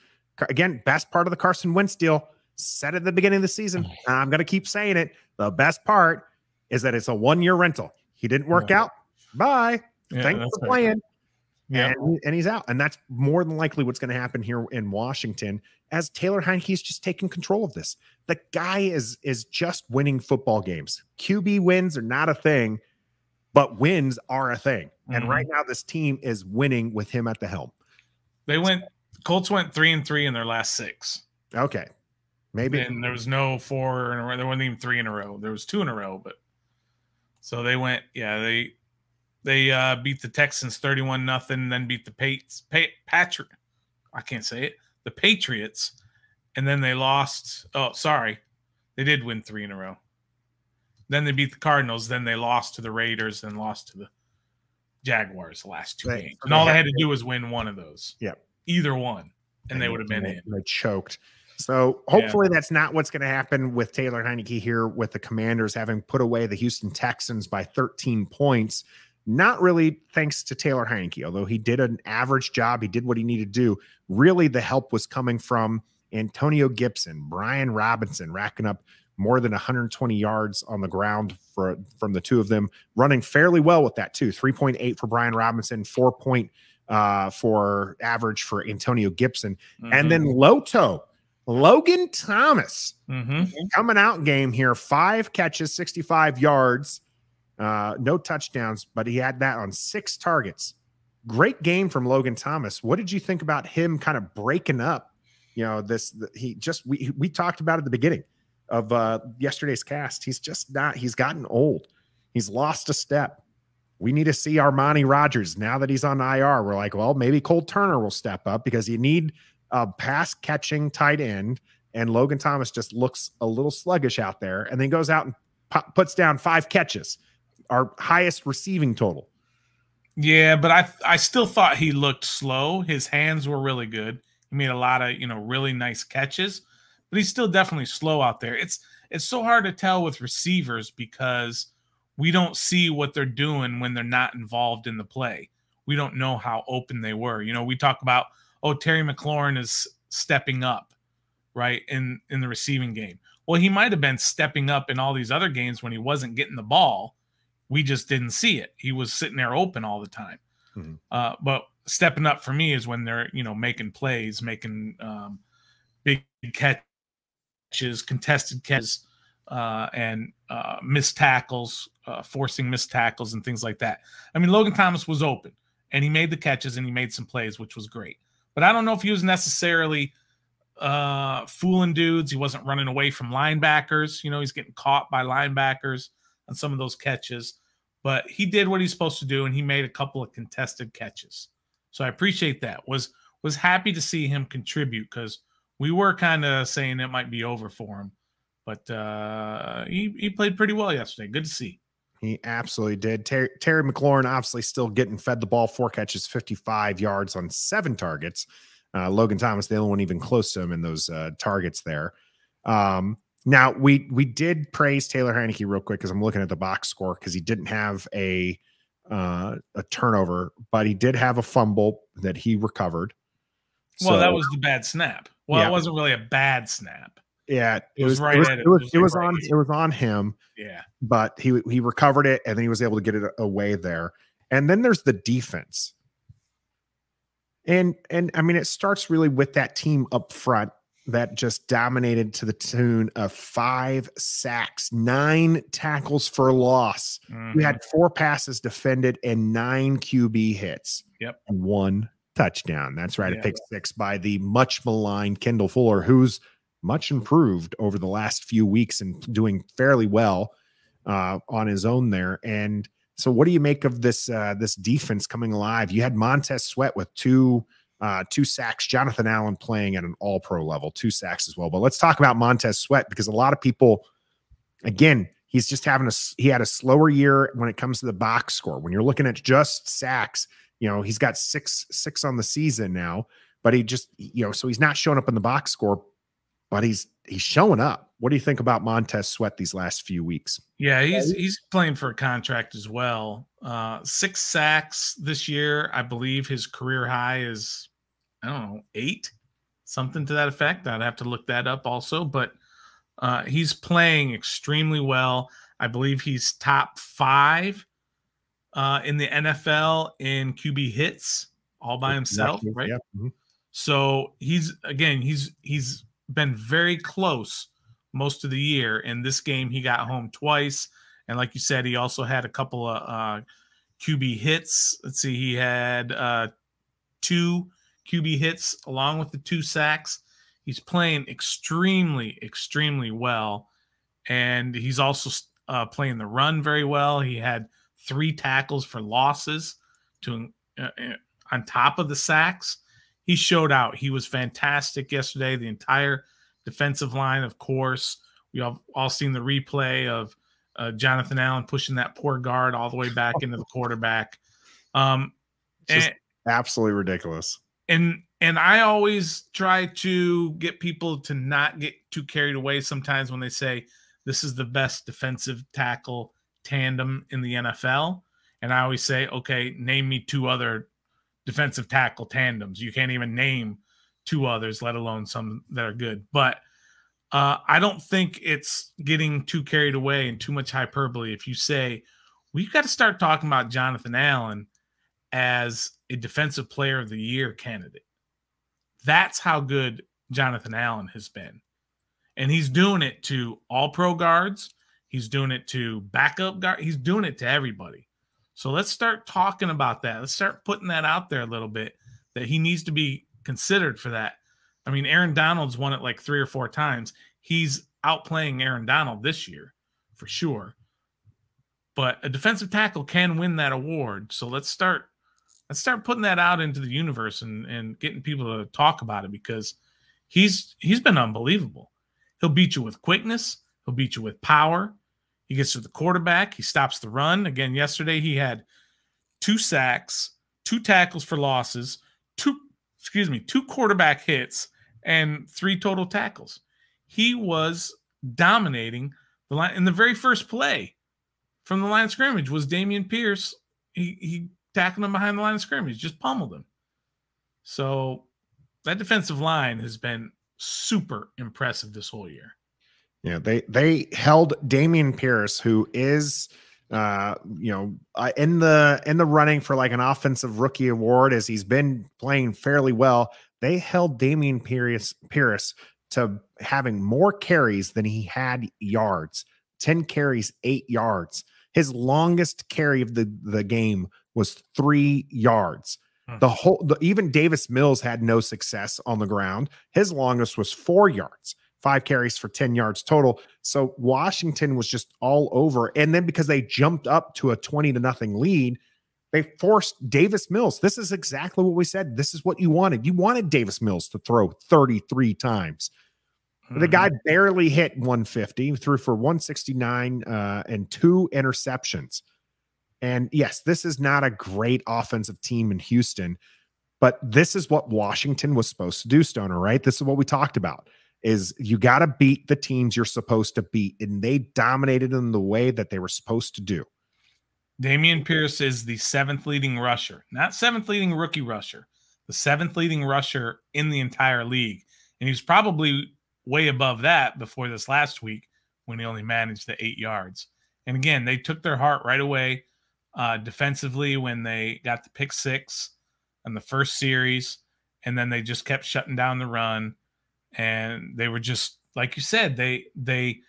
Again, best part of the Carson Wentz deal. Said at the beginning of the season. I'm going to keep saying it. The best part is that it's a 1-year rental. He didn't work out. Bye. Yeah, thanks for playing. Yeah. And he's out. And that's more than likely what's going to happen here in Washington as Taylor Heinicke is just taking control of this. The guy is just winning football games. QB wins are not a thing, but wins are a thing. And right now this team is winning with him at the helm. Colts went 3-3 in their last 6. Okay. Maybe. And there was no 4 in a row. There wasn't even 3 in a row. There was 2 in a row, but So they went, yeah, they beat the Texans 31-0, then beat the I can't say it, the Patriots, and then they lost. Oh, sorry, they did win 3 in a row. Then they beat the Cardinals, then they lost to the Raiders, then lost to the Jaguars the last 2 games. And all they had to do was win one of those. Yeah. Either one, and they would have been in. They choked. So hopefully that's not what's going to happen with Taylor Heinicke here with the Commanders having put away the Houston Texans by 13 points. Not really thanks to Taylor Heinicke, although he did an average job. He did what he needed to do. Really, the help was coming from Antonio Gibson, Brian Robinson, racking up more than 120 yards on the ground from the two of them, running fairly well with that too. 3.8 for Brian Robinson, 4 for average for Antonio Gibson. And then Logan Thomas coming out game here, 5 catches, 65 yards, no touchdowns, but he had that on 6 targets. Great game from Logan Thomas. What did you think about him kind of breaking up? You know, we talked about at the beginning of yesterday's cast. He's just not, he's gotten old. He's lost a step. We need to see Armani Rogers now that he's on IR. We're like, well, maybe Cole Turner will step up because you need a pass catching tight end. And Logan Thomas just looks a little sluggish out there, and then goes out and puts down 5 catches, our highest receiving total. Yeah, but I still thought he looked slow. His hands were really good. He made a lot of, really nice catches, but he's still definitely slow out there. It's so hard to tell with receivers because we don't see what they're doing when they're not involved in the play. We don't know how open they were. We talk about, Terry McLaurin is stepping up, right, in the receiving game. Well, he might have been stepping up in all these other games when he wasn't getting the ball. We just didn't see it. He was sitting there open all the time. But stepping up for me is when they're, making plays, making big catches, contested catches, and missed tackles, forcing missed tackles and things like that. I mean, Logan Thomas was open, and he made the catches, and he made some plays, which was great. But I don't know if he was necessarily fooling dudes. He wasn't running away from linebackers. He's getting caught by linebackers on some of those catches. But he did what he's supposed to do, and he made a couple of contested catches. So I appreciate that. Was happy to see him contribute because we were kind of saying it might be over for him. But he played pretty well yesterday. Good to see. He absolutely did. Terry McLaurin obviously still getting fed the ball, 4 catches, 55 yards on 7 targets. Logan Thomas, the only one even close to him in those targets there. Now, we did praise Taylor Heinicke real quick because I'm looking at the box score because he didn't have a turnover, but he did have a fumble that he recovered. Well, that was the bad snap. Well, yeah. It wasn't really a bad snap. Yeah, it was on him. Yeah, but he recovered it, and then he was able to get it away there. And then there's the defense, and I mean, it starts really with that team up front that just dominated to the tune of 5 sacks, 9 tackles for loss. We had 4 passes defended and 9 QB hits. Yep, and 1 touchdown. That's right, a pick 6 by the much maligned Kendall Fuller, who's much improved over the last few weeks and doing fairly well on his own there. And so what do you make of this this defense coming alive? You had Montez Sweat with 2 sacks, Jonathan Allen playing at an all-pro level, 2 sacks as well. But let's talk about Montez Sweat because a lot of people, again, he's just he had a slower year when it comes to the box score. When you're looking at just sacks, he's got 6 on the season now, but he just, so he's not showing up in the box score, but he's showing up. What do you think about Montez Sweat these last few weeks? Yeah, he's playing for a contract as well. 6 sacks this year. I believe his career high is, 8, something to that effect. I'd have to look that up also, but he's playing extremely well. I believe he's top 5 in the NFL in QB hits all by himself, right? Yeah. So he's been very close most of the year. In this game, he got home twice. And like you said, he also had a couple of QB hits. Let's see, he had 2 QB hits along with the 2 sacks. He's playing extremely, extremely well. And he's also playing the run very well. He had 3 tackles for losses to on top of the sacks. He showed out. He was fantastic yesterday. The entire defensive line, of course. We all seen the replay of Jonathan Allen pushing that poor guard all the way back into the quarterback. Just absolutely ridiculous. And I always try to get people to not get too carried away sometimes when they say this is the best defensive tackle tandem in the NFL. And I always say, okay, name me 2 other defensive tackle tandems. You can't even name 2 others, let alone some that are good. But I don't think it's getting too carried away and too much hyperbole if you say we've got to start talking about Jonathan Allen as a defensive player of the year candidate. That's how good Jonathan Allen has been. And he's doing it to all pro guards. He's doing it to backup guard. He's doing it to everybody. So let's start talking about that. Let's start putting that out there a little bit, that he needs to be considered for that. I mean, Aaron Donald's won it like 3 or 4 times. He's outplaying Aaron Donald this year for sure. But a defensive tackle can win that award. So let's start putting that out into the universe and getting people to talk about it, because he's been unbelievable. He'll beat you with quickness. He'll beat you with power. He gets to the quarterback. He stops the run. Again, yesterday he had 2 sacks, 2 tackles for losses, 2 quarterback hits, and 3 total tackles. He was dominating the line. In the very first play from the line of scrimmage was Dameon Pierce. He tackled him behind the line of scrimmage, just pummeled him. So that defensive line has been super impressive this whole year. Yeah, they held Dameon Pierce, who is in the running for like an offensive rookie award, as he's been playing fairly well. They held Dameon Pierce to having more carries than he had yards. 10 carries, 8 yards. His longest carry of the game was 3 yards. Even Davis Mills had no success on the ground. His longest was 4 yards, 5 carries for 10 yards total. So Washington was just all over. And then because they jumped up to a 20-0 lead, they forced Davis Mills. This is exactly what we said. This is what you wanted. You wanted Davis Mills to throw 33 times. The guy barely hit 150, threw for 169 and 2 interceptions. And yes, this is not a great offensive team in Houston, but this is what Washington was supposed to do, Stoner, right? This is what we talked about, is you got to beat the teams you're supposed to beat. And they dominated in the way that they were supposed to do. Dameon Pierce is the 7th leading rusher, not 7th leading rookie rusher, the 7th leading rusher in the entire league. And he's probably way above that before this last week when he only managed the 8 yards. And again, they took their heart right away defensively when they got the pick 6 in the first series, and then they just kept shutting down the run. And they were just, like you said, they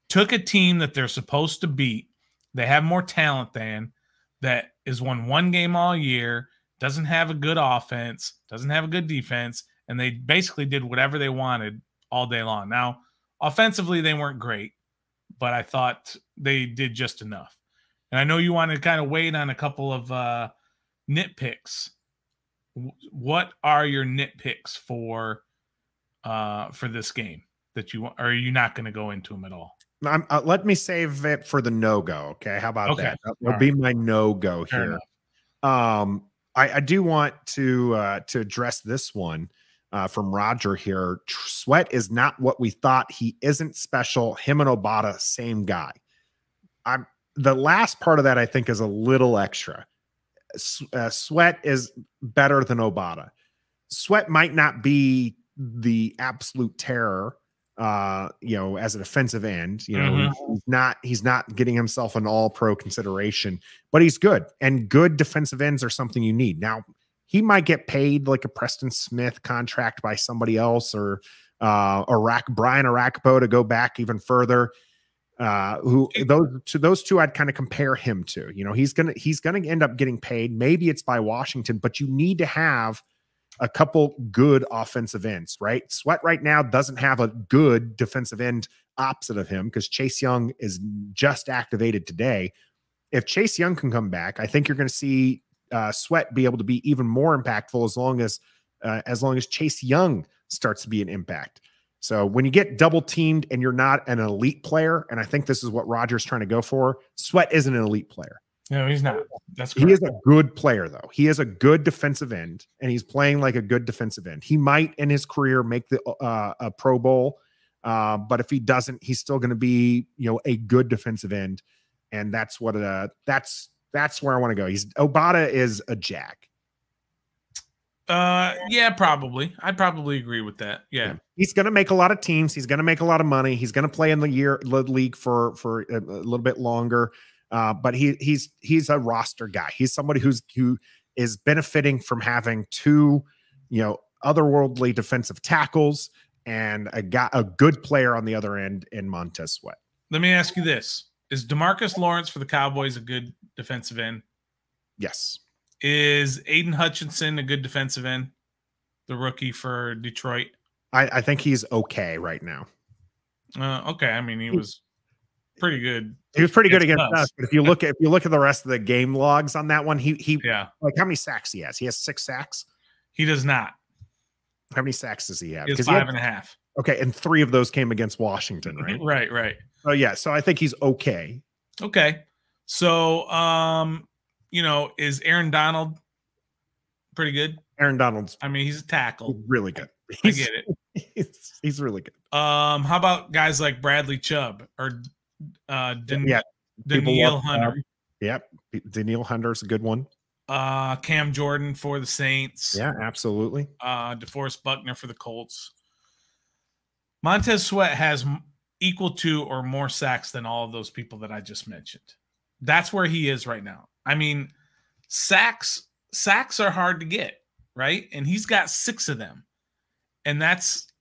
took a team that they're supposed to beat. They have more talent than, that is won 1 game all year, doesn't have a good offense, doesn't have a good defense, and they basically did whatever they wanted all day long. Now, offensively, they weren't great, but I thought they did just enough. And I know you want to kind of wait on a couple of nitpicks. What are your nitpicks for this game that you want? Or are you not going to go into them at all? Let me save it for the no-go. Okay, how about that? That will be my no-go here. I do want to address this one. From Roger here. Sweat is not what we thought. He isn't special. Him and Obata, same guy. The last part of that, I think, is a little extra. Sweat is better than Obata. Sweat might not be the absolute terror, as a defensive end. He's not getting himself an all-pro consideration, but he's good. And good defensive ends are something you need. Now, he might get paid like a Preston Smith contract by somebody else, or Brian Arakpo to go back even further. Those two I'd kind of compare him to. He's gonna end up getting paid. Maybe it's by Washington, but you need to have a couple good offensive ends, right? Sweat right now doesn't have a good defensive end opposite of him because Chase Young is just activated today. If Chase Young can come back, I think you're going to see Sweat be able to be even more impactful as long as Chase Young starts to be an impact. So when you get double teamed and you're not an elite player, and I think this is what Rodgers trying to go for, Sweat isn't an elite player. No, he's not. That's correct. He is a good player, though. He is a good defensive end, and he's playing like a good defensive end. He might, in his career, make the a Pro Bowl, but if he doesn't, he's still going to be, a good defensive end, and that's what that's where I want to go. Obata is a jack. Yeah, probably. I'd probably agree with that. Yeah. He's going to make a lot of teams. He's going to make a lot of money. He's going to play in the league for a little bit longer. But he's a roster guy. He's somebody who is benefiting from having two, otherworldly defensive tackles and a good player on the other end in Montez Sweat. Let me ask you this. Is DeMarcus Lawrence for the Cowboys a good defensive end? Yes. Is Aiden Hutchinson a good defensive end? The rookie for Detroit? I think he's okay right now. Okay. I mean, he was pretty good. He was pretty good against us. But if you look at the rest of the game logs on that one, he like how many sacks he has? He has 6 sacks. He does not. How many sacks does he have? He has 5.5. Okay, and 3 of those came against Washington, right? Right. Oh yeah, so I think he's okay. Okay. So is Aaron Donald pretty good? Aaron Donald's. I mean, he's a tackle. He's really good. I get it. He's really good. How about guys like Bradley Chubb or Danielle Hunter? Yep, Danielle Hunter's a good one. Cam Jordan for the Saints. Yeah, absolutely. DeForest Buckner for the Colts. Montez Sweat has equal to or more sacks than all of those people that I just mentioned. That's where he is right now. I mean, sacks are hard to get, right? And he's got 6 of them. And that's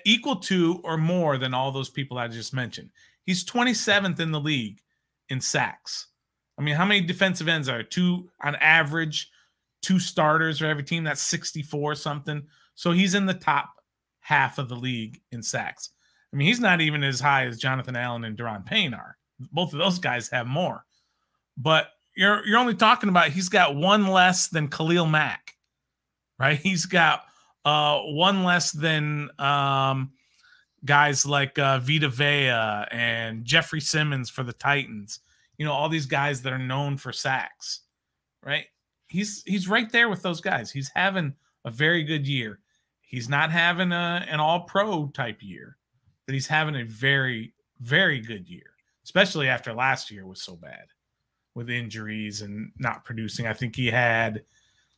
equal to or more than all those people I just mentioned. He's 27th in the league in sacks. I mean, how many defensive ends are 2 on average? 2 starters for every team. That's 64 something. So he's in the top half of the league in sacks. I mean, he's not even as high as Jonathan Allen and Daron Payne are. Both of those guys have more. But you're only talking about he's got 1 less than Khalil Mack, right? He's got 1 less than guys like Vita Vea and Jeffrey Simmons for the Titans. All these guys that are known for sacks, right? He's right there with those guys. He's having a very good year. He's not having an all-pro type year, but he's having a very, very good year, especially after last year was so bad with injuries and not producing. I think he had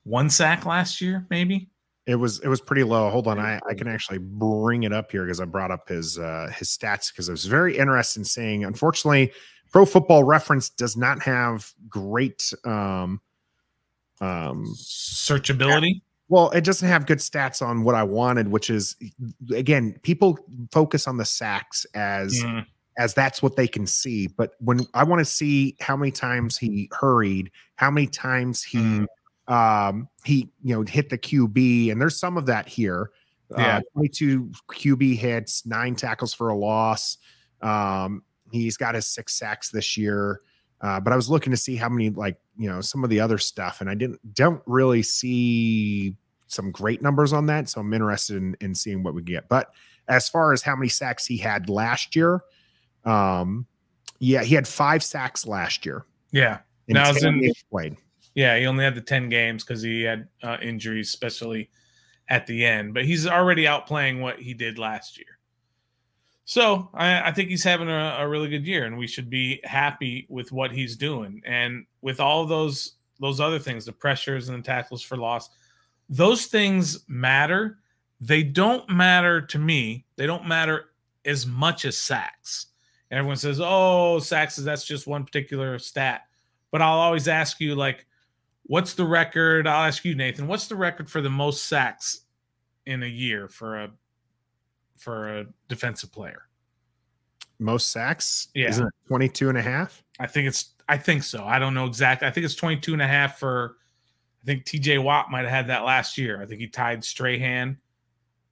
1 sack last year, maybe. It was pretty low. Hold on, I can actually bring it up here because I brought up his stats because I was very interested in seeing. Unfortunately, Pro Football Reference does not have great searchability. Well, it doesn't have good stats on what I wanted, which is, again, people focus on the sacks as that's what they can see. But when I want to see how many times he hurried, how many times he hit the QB, and there's some of that here. 22 QB hits, 9 tackles for a loss. He's got his 6 sacks this year. But I was looking to see how many, some of the other stuff, and I don't really see some great numbers on that. So I'm interested in seeing what we get. But as far as how many sacks he had last year, he had 5 sacks last year. Yeah. Now played. Yeah, he only had the 10 games because he had injuries, especially at the end. But he's already outplaying what he did last year. So I think he's having a really good year, and we should be happy with what he's doing. And with all those other things, the pressures and the tackles for loss, those things matter. They don't matter to me. They don't matter as much as sacks. And everyone says, oh, sacks, that's just one particular stat. But I'll always ask you, what's the record? I'll ask you, Nathan, what's the record for the most sacks in a year for a defensive player? Most sacks? Yeah. Isn't it 22 and a half? I think so. I don't know exactly. I think it's 22 and a half for I think TJ Watt might have had that last year. I think he tied Strahan,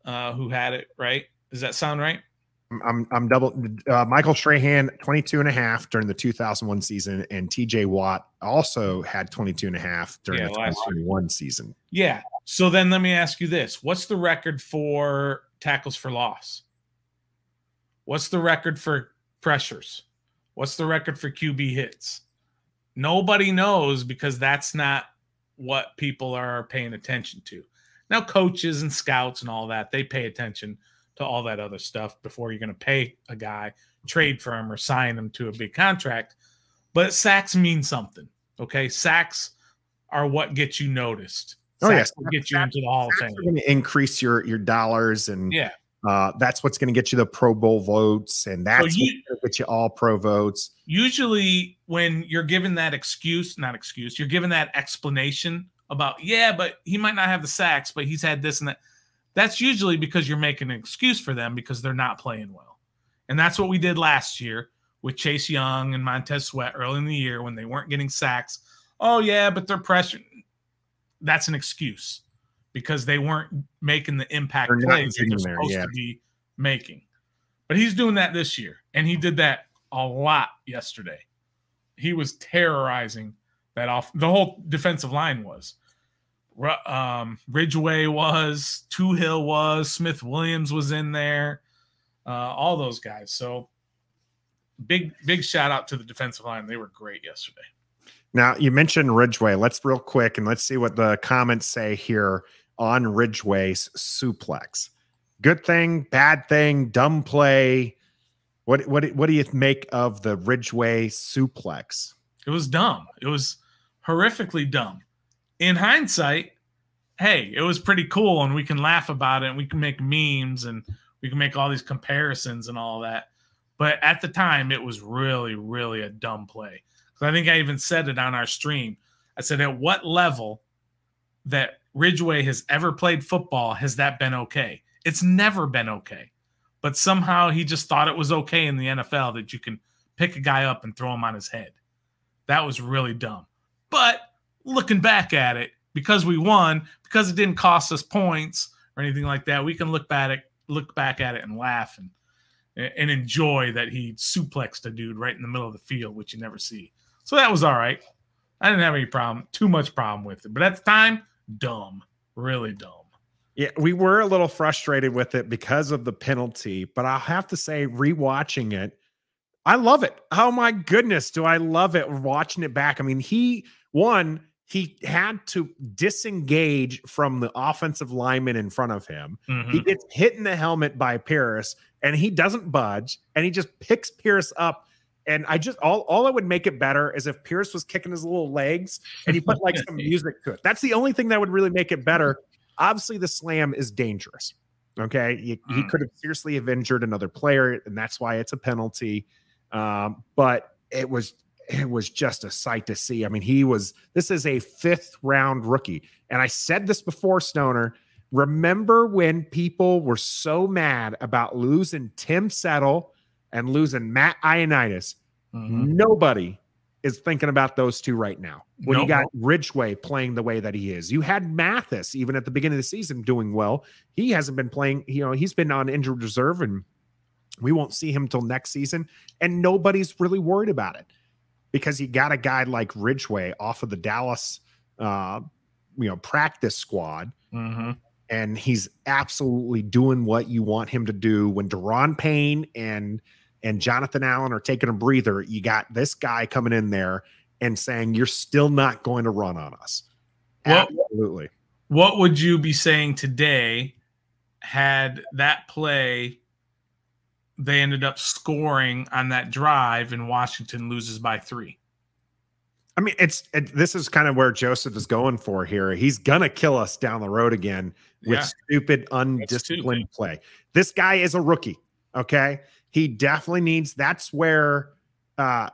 who had it, right? Does that sound right? I'm double. Michael Strahan 22.5 during the 2001 season, and TJ Watt also had 22.5 during the 2021 season. Yeah. So then let me ask you this: what's the record for tackles for loss? What's the record for pressures? What's the record for QB hits? Nobody knows, because that's not what people are paying attention to. Now, coaches and scouts and all that, they pay attention to all that other stuff before you're going to pay a guy, trade for him, or sign him to a big contract. But sacks mean something, okay? Sacks are what get you noticed. Sacks will get you into the Hall of Fame. Are going to increase your dollars, and yeah, that's what's going to get you the Pro Bowl votes, and that's what's going to get you all pro votes. Usually when you're given that you're given that explanation about, yeah, but he might not have the sacks, but he's had this and that. That's usually because you're making an excuse for them because they're not playing well. And that's what we did last year with Chase Young and Montez Sweat early in the year when they weren't getting sacks. Oh, yeah, but they're pressuring. That's an excuse because they weren't making the impact plays they're supposed to be making. But he's doing that this year, and he did that a lot yesterday. He was terrorizing that off. The whole defensive line was. Ridgeway was, Tuhill was, Smith Williams was in there, all those guys. So big shout out to the defensive line. They were great yesterday. Now, you mentioned Ridgeway. Let's real quick and let's see what the comments say here on Ridgeway's suplex. Good thing, bad thing, dumb play. What do you make of the Ridgeway suplex? It was dumb. It was horrifically dumb. In hindsight, hey, it was pretty cool, and we can laugh about it, and we can make memes, and we can make all these comparisons and all that. But at the time, it was really, really a dumb play. I think I even said it on our stream. I said, at what level that Ridgeway has ever played football has that been okay? It's never been okay. But somehow he just thought it was okay in the NFL that you can pick a guy up and throw him on his head. That was really dumb. But looking back at it, because we won, because it didn't cost us points or anything like that, we can look back at it and laugh and enjoy that he suplexed a dude right in the middle of the field, which you never see. So that was all right. I didn't have any problem, too much problem with it. But at the time, dumb, really dumb. Yeah, we were a little frustrated with it because of the penalty, but I'll have to say, rewatching it, I love it. Oh my goodness, do I love it watching it back. I mean, he had to disengage from the offensive lineman in front of him. Mm-hmm. He gets hit in the helmet by Pierce, and he doesn't budge, and he just picks Pierce up. And I just all I would make it better is if Pierce was kicking his little legs and you put like some music to it. That's the only thing that would really make it better. Obviously, the slam is dangerous. Okay, he could have seriously have injured another player, and that's why it's a penalty. But it was just a sight to see. I mean, this is a 5th round rookie, and I said this before, Stoner. Remember when people were so mad about losing Tim Settle and losing Matt Ioannidis? Mm-hmm. Nobody is thinking about those two right now. When you got Ridgeway playing the way that he is. You had Mathis, even at the beginning of the season, doing well. He hasn't been playing, he's been on injured reserve, and we won't see him till next season. And nobody's really worried about it because you got a guy like Ridgeway off of the Dallas, practice squad. Mm-hmm. And he's absolutely doing what you want him to do. When Daron Payne and Jonathan Allen are taking a breather, you got this guy coming in there and saying, you're still not going to run on us. Absolutely. What would you be saying today had that play, they ended up scoring on that drive and Washington loses by 3? I mean, this is kind of where Joseph is going for here. He's going to kill us down the road again with stupid, undisciplined play. This guy is a rookie. Okay. He definitely needs, that's where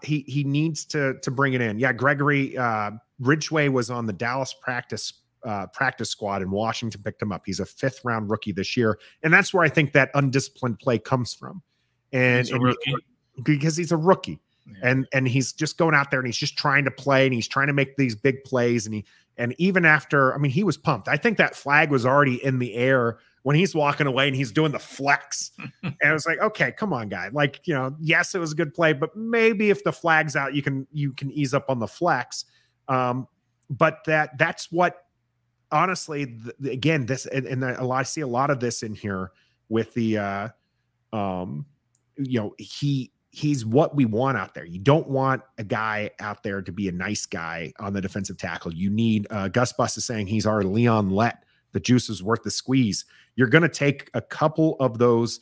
he needs to bring it in. Yeah. Gregory Ridgeway was on the Dallas practice squad, and Washington picked him up. He's a 5th round rookie this year. And that's where I think that undisciplined play comes from. And because he's a rookie. Yeah. And he's just going out there and he's just trying to play, and he's trying to make these big plays, and And even after, I mean, he was pumped. I think that flag was already in the air when he's walking away and he's doing the flex. And it was like, okay, come on, guy. Like, you know, yes, it was a good play, but maybe if the flag's out, you can ease up on the flex. But that's what, honestly, again, this, and I see a lot of this in here with the, you know, he's what we want out there. You don't want a guy out there to be a nice guy on the defensive tackle. You need, Gus Bus is saying he's our Leon Lett. The juice is worth the squeeze. You're going to take a couple of those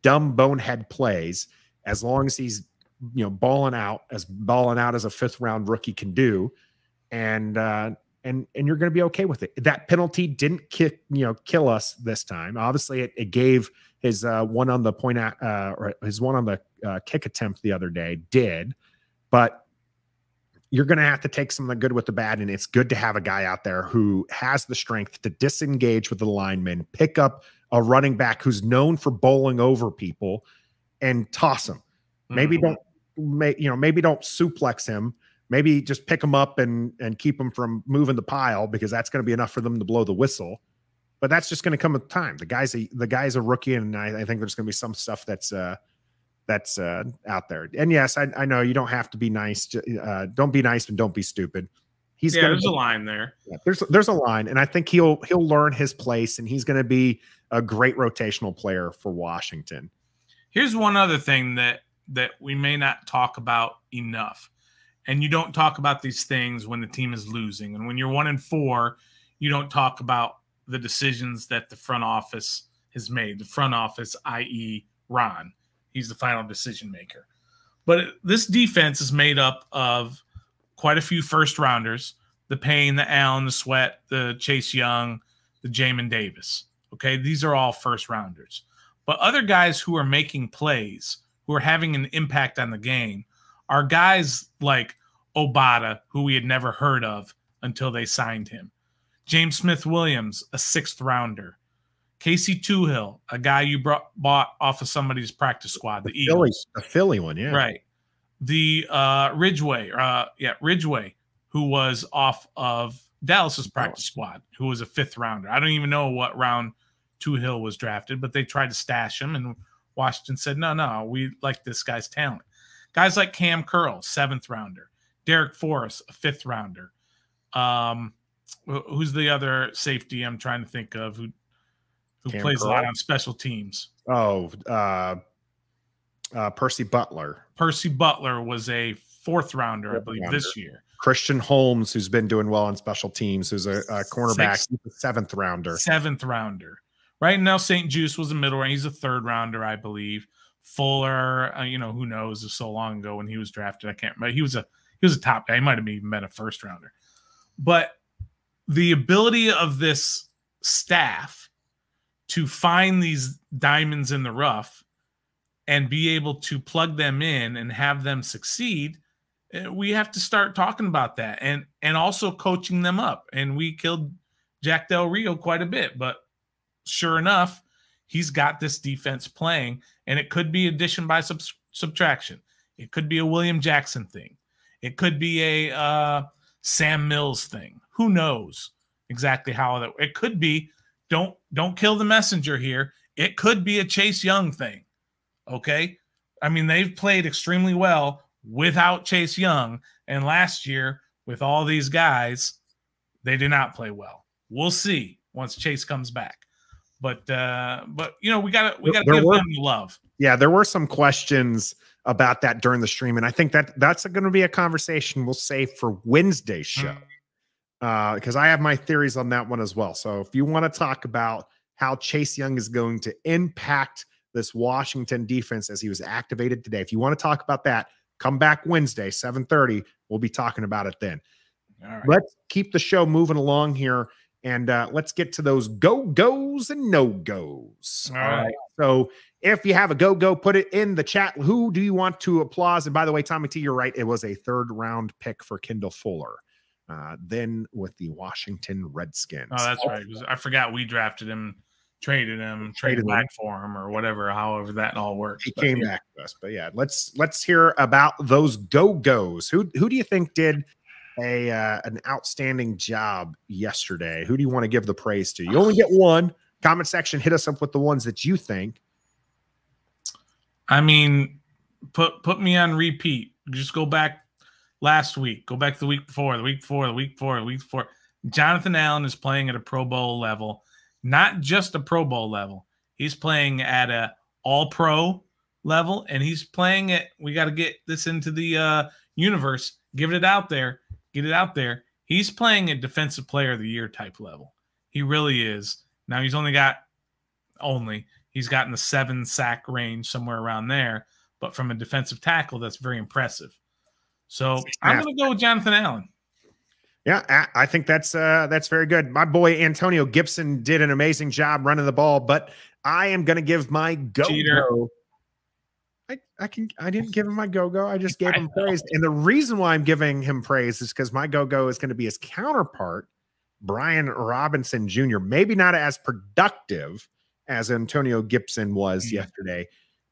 dumb bonehead plays, as long as he's, you know, balling out as a 5th round rookie can do. And you're going to be okay with it. That penalty didn't kill us this time. Obviously it gave his one on the point or his one on the kick attempt the other day did, but you're going to have to take some of the good with the bad. And it's good to have a guy out there who has the strength to disengage with the lineman, pick up a running back who's known for bowling over people and toss him. Maybe don't suplex him. Maybe just pick him up and keep him from moving the pile, because that's going to be enough for them to blow the whistle. But that's just going to come with time. The guy's a rookie, and I think there's going to be some stuff that's out there. And yes, I know you don't have to be nice. Don't be nice and don't be stupid. There's a line there. Yeah, there's a line, and I think he'll learn his place, and he's going to be a great rotational player for Washington. Here's one other thing that we may not talk about enough. And you don't talk about these things when the team is losing. And when you're 1-4, you don't talk about the decisions that the front office has made. The front office, i.e. Ron. He's the final decision maker. But this defense is made up of quite a few first-rounders, the Payne, the Allen, the Sweat, the Chase Young, the Jamin Davis. Okay, these are all first-rounders. But other guys who are making plays, who are having an impact on the game, are guys like Obata, who we had never heard of until they signed him. James Smith-Williams, a 6th rounder. Casey Toohill, a guy you bought off of somebody's practice squad, the Eagles. The Philly one, yeah. Right. The Ridgeway, who was off of Dallas's practice squad, who was a 5th rounder. I don't even know what round Toohill was drafted, but they tried to stash him, and Washington said, no, we like this guy's talent. Guys like Cam Curl, 7th rounder. Derek Forrest, a 5th rounder. Who's the other safety I'm trying to think of who plays Curl? A lot on special teams? Percy Butler. Percy Butler was a 4th rounder, I believe, this year. Christian Holmes, who's been doing well on special teams, who's a cornerback, he's a 7th rounder. 7th rounder. Right now, St. Juice was a middle round. He's a 3rd rounder, I believe. Fuller, who knows? It was so long ago when he was drafted. I can't remember. He was a top guy. He might have even been a 1st rounder. But the ability of this staff to find these diamonds in the rough and be able to plug them in and have them succeed, we have to start talking about that and also coaching them up. And we killed Jack Del Rio quite a bit, but sure enough, he's got this defense playing, and it could be addition by subtraction. It could be a William Jackson thing. It could be a Sam Mills thing. Who knows exactly how that? It could be. Don't kill the messenger here. It could be a Chase Young thing. Okay, I mean, they've played extremely well without Chase Young, and last year with all these guys, they did not play well. We'll see once Chase comes back. But we gotta give them the love. Yeah, there were some questions about that during the stream, and I think that's going to be a conversation we'll save for Wednesday's show, because I have my theories on that one as well. So if you want to talk about how Chase Young is going to impact this Washington defense as he was activated today, if you want to talk about that, come back Wednesday, 7:30. We'll be talking about it then. All right. Let's keep the show moving along here. And let's get to those go-goes and no-goes. All right. So if you have a go-go, put it in the chat. Who do you want to applaud? And by the way, Tommy T, you're right. It was a 3rd-round pick for Kendall Fuller. Then with the Washington Redskins. Oh, that's right. I forgot we drafted him, traded back for him or whatever, however that all works. He came back to us. But yeah, let's hear about those go-goes. Who do you think did an outstanding job yesterday. Who do you want to give the praise to? You only get one. Comment section, hit us up with the ones that you think. I mean, put me on repeat. Just go back last week. Go back the week before, the week before, the week before, the week before. Jonathan Allen is playing at a Pro Bowl level, not just a Pro Bowl level. He's playing at a All-Pro level, and he's playing it. We got to get this into the universe. Give it out there. Get it out there. He's playing at Defensive Player of the Year type level. He really is. Now he's he's got in the 7 sack range, somewhere around there. But from a defensive tackle, that's very impressive. So I'm going to go with Jonathan Allen. Yeah, I think that's very good. My boy Antonio Gibson did an amazing job running the ball, but I am going to give my go-go. I didn't give him my go-go. I just gave him praise. And the reason why I'm giving him praise is because my go-go is going to be his counterpart, Brian Robinson Jr. Maybe not as productive as Antonio Gibson was yesterday,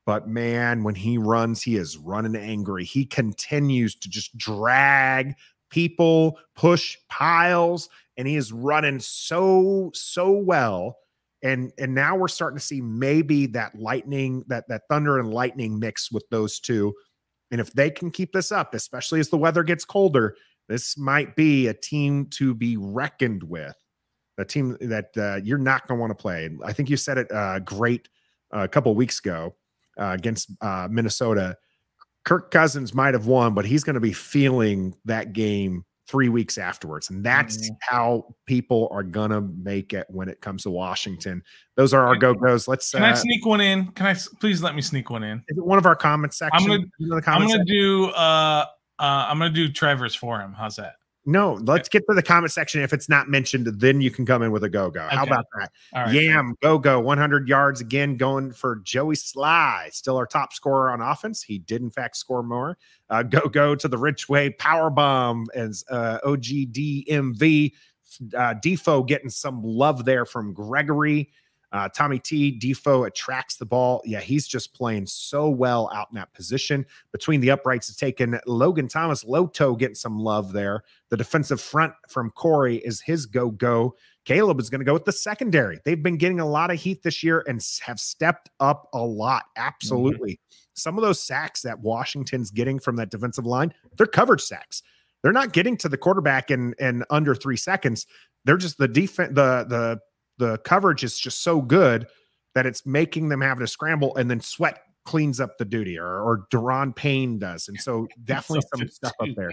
but man, when he runs, he is running angry. He continues to just drag people, push piles, and he is running so well. And now we're starting to see maybe that lightning, that thunder and lightning mix with those two. And if they can keep this up, especially as the weather gets colder, this might be a team to be reckoned with, a team that you're not going to want to play. I think you said it great a couple of weeks ago against Minnesota. Kirk Cousins might have won, but he's going to be feeling that game 3 weeks afterwards. And that's how people are going to make it when it comes to Washington. Those are our go-goes. Can I sneak one in? Can I please let me sneak one in? Is it one of our comment sections? I'm going to do Trevor's for him. How's that? No, let's get to the comment section. If it's not mentioned, then you can come in with a go-go. How about that? All right, Yam, go-go, 100 yards again, going for Joey Sly. Still our top scorer on offense. He did, in fact, score more. Go-go to the Ridgeway power bomb as OGDMV. Defoe getting some love there from Gregory. Tommy T, Defoe attracts the ball. Yeah, he's just playing so well out in that position. Between the uprights, it's taken Logan Thomas, Loto getting some love there. The defensive front from Corey is his go-go. Caleb is going to go with the secondary. They've been getting a lot of heat this year and have stepped up a lot. Absolutely. Some of those sacks that Washington's getting from that defensive line, they're coverage sacks. They're not getting to the quarterback in under 3 seconds. They're just the defense, the coverage is just so good that it's making them have to scramble, and then Sweat cleans up the duty, or Deron Payne does. And so definitely some stuff up there.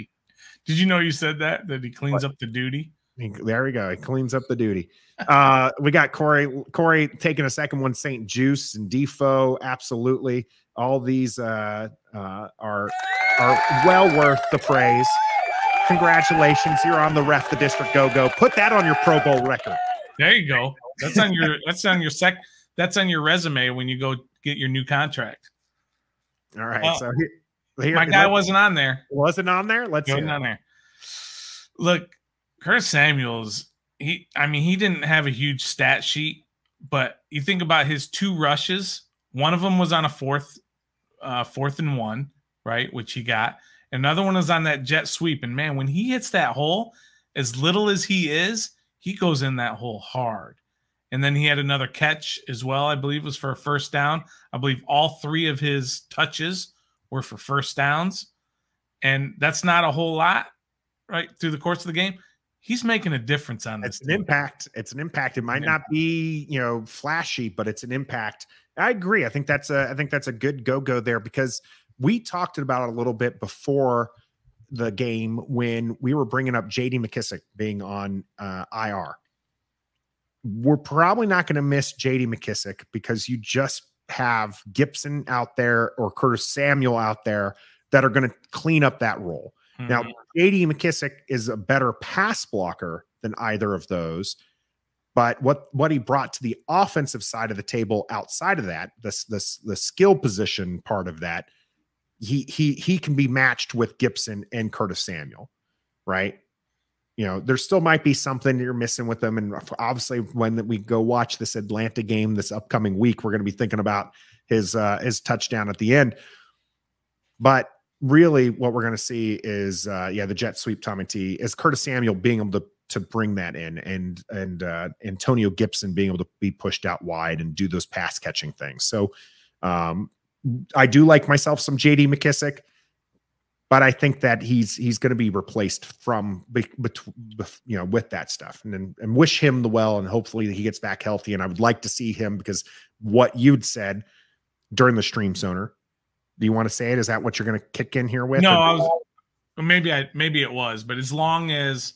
Did you know you said that he cleans up the duty? There we go. He cleans up the duty. We got Corey taking a second one, St. Juice and Defoe. Absolutely. All these are well worth the praise. Congratulations. You're on the Ref the District Go-Go. Put that on your Pro Bowl record. There you go. That's on your resume when you go get your new contract. All right. So here my guy wasn't on there. Wasn't on there? Let's see. On there. Look, Curtis Samuels, he didn't have a huge stat sheet, but you think about his 2 rushes. One of them was on a fourth and 1, right? Which he got. Another one was on that jet sweep. And man, when he hits that hole, as little as he is, he goes in that hole hard. And then he had another catch as well, I believe was for a first down. I believe all 3 of his touches were for first downs. And that's not a whole lot, right, through the course of the game. He's making a difference on this. It's an impact. It's an impact. It might not be, flashy, but it's an impact. I agree. I think that's a good go-go there, because we talked about it a little bit before the game when we were bringing up J.D. McKissick being on IR. We're probably not going to miss J.D. McKissick because you just have Gibson out there or Curtis Samuel out there that are going to clean up that role. Now, J.D. McKissick is a better pass blocker than either of those, but what he brought to the offensive side of the table outside of that, the skill position part of that, he can be matched with Gibson and Curtis Samuel, right? There still might be something you're missing with them. And obviously when we go watch this Atlanta game this upcoming week, we're going to be thinking about his touchdown at the end. But really what we're going to see is the jet sweep Tommy T is Curtis Samuel being able to bring that in, and Antonio Gibson being able to be pushed out wide and do those pass catching things. So I do like myself some JD McKissic, but I think that he's going to be replaced from with that stuff, and wish him the well, and hopefully he gets back healthy. And I would like to see him, because what you'd said during the stream, Soner. Do you want to say it? Is that what you're going to kick in here with? No, maybe it was, but as long as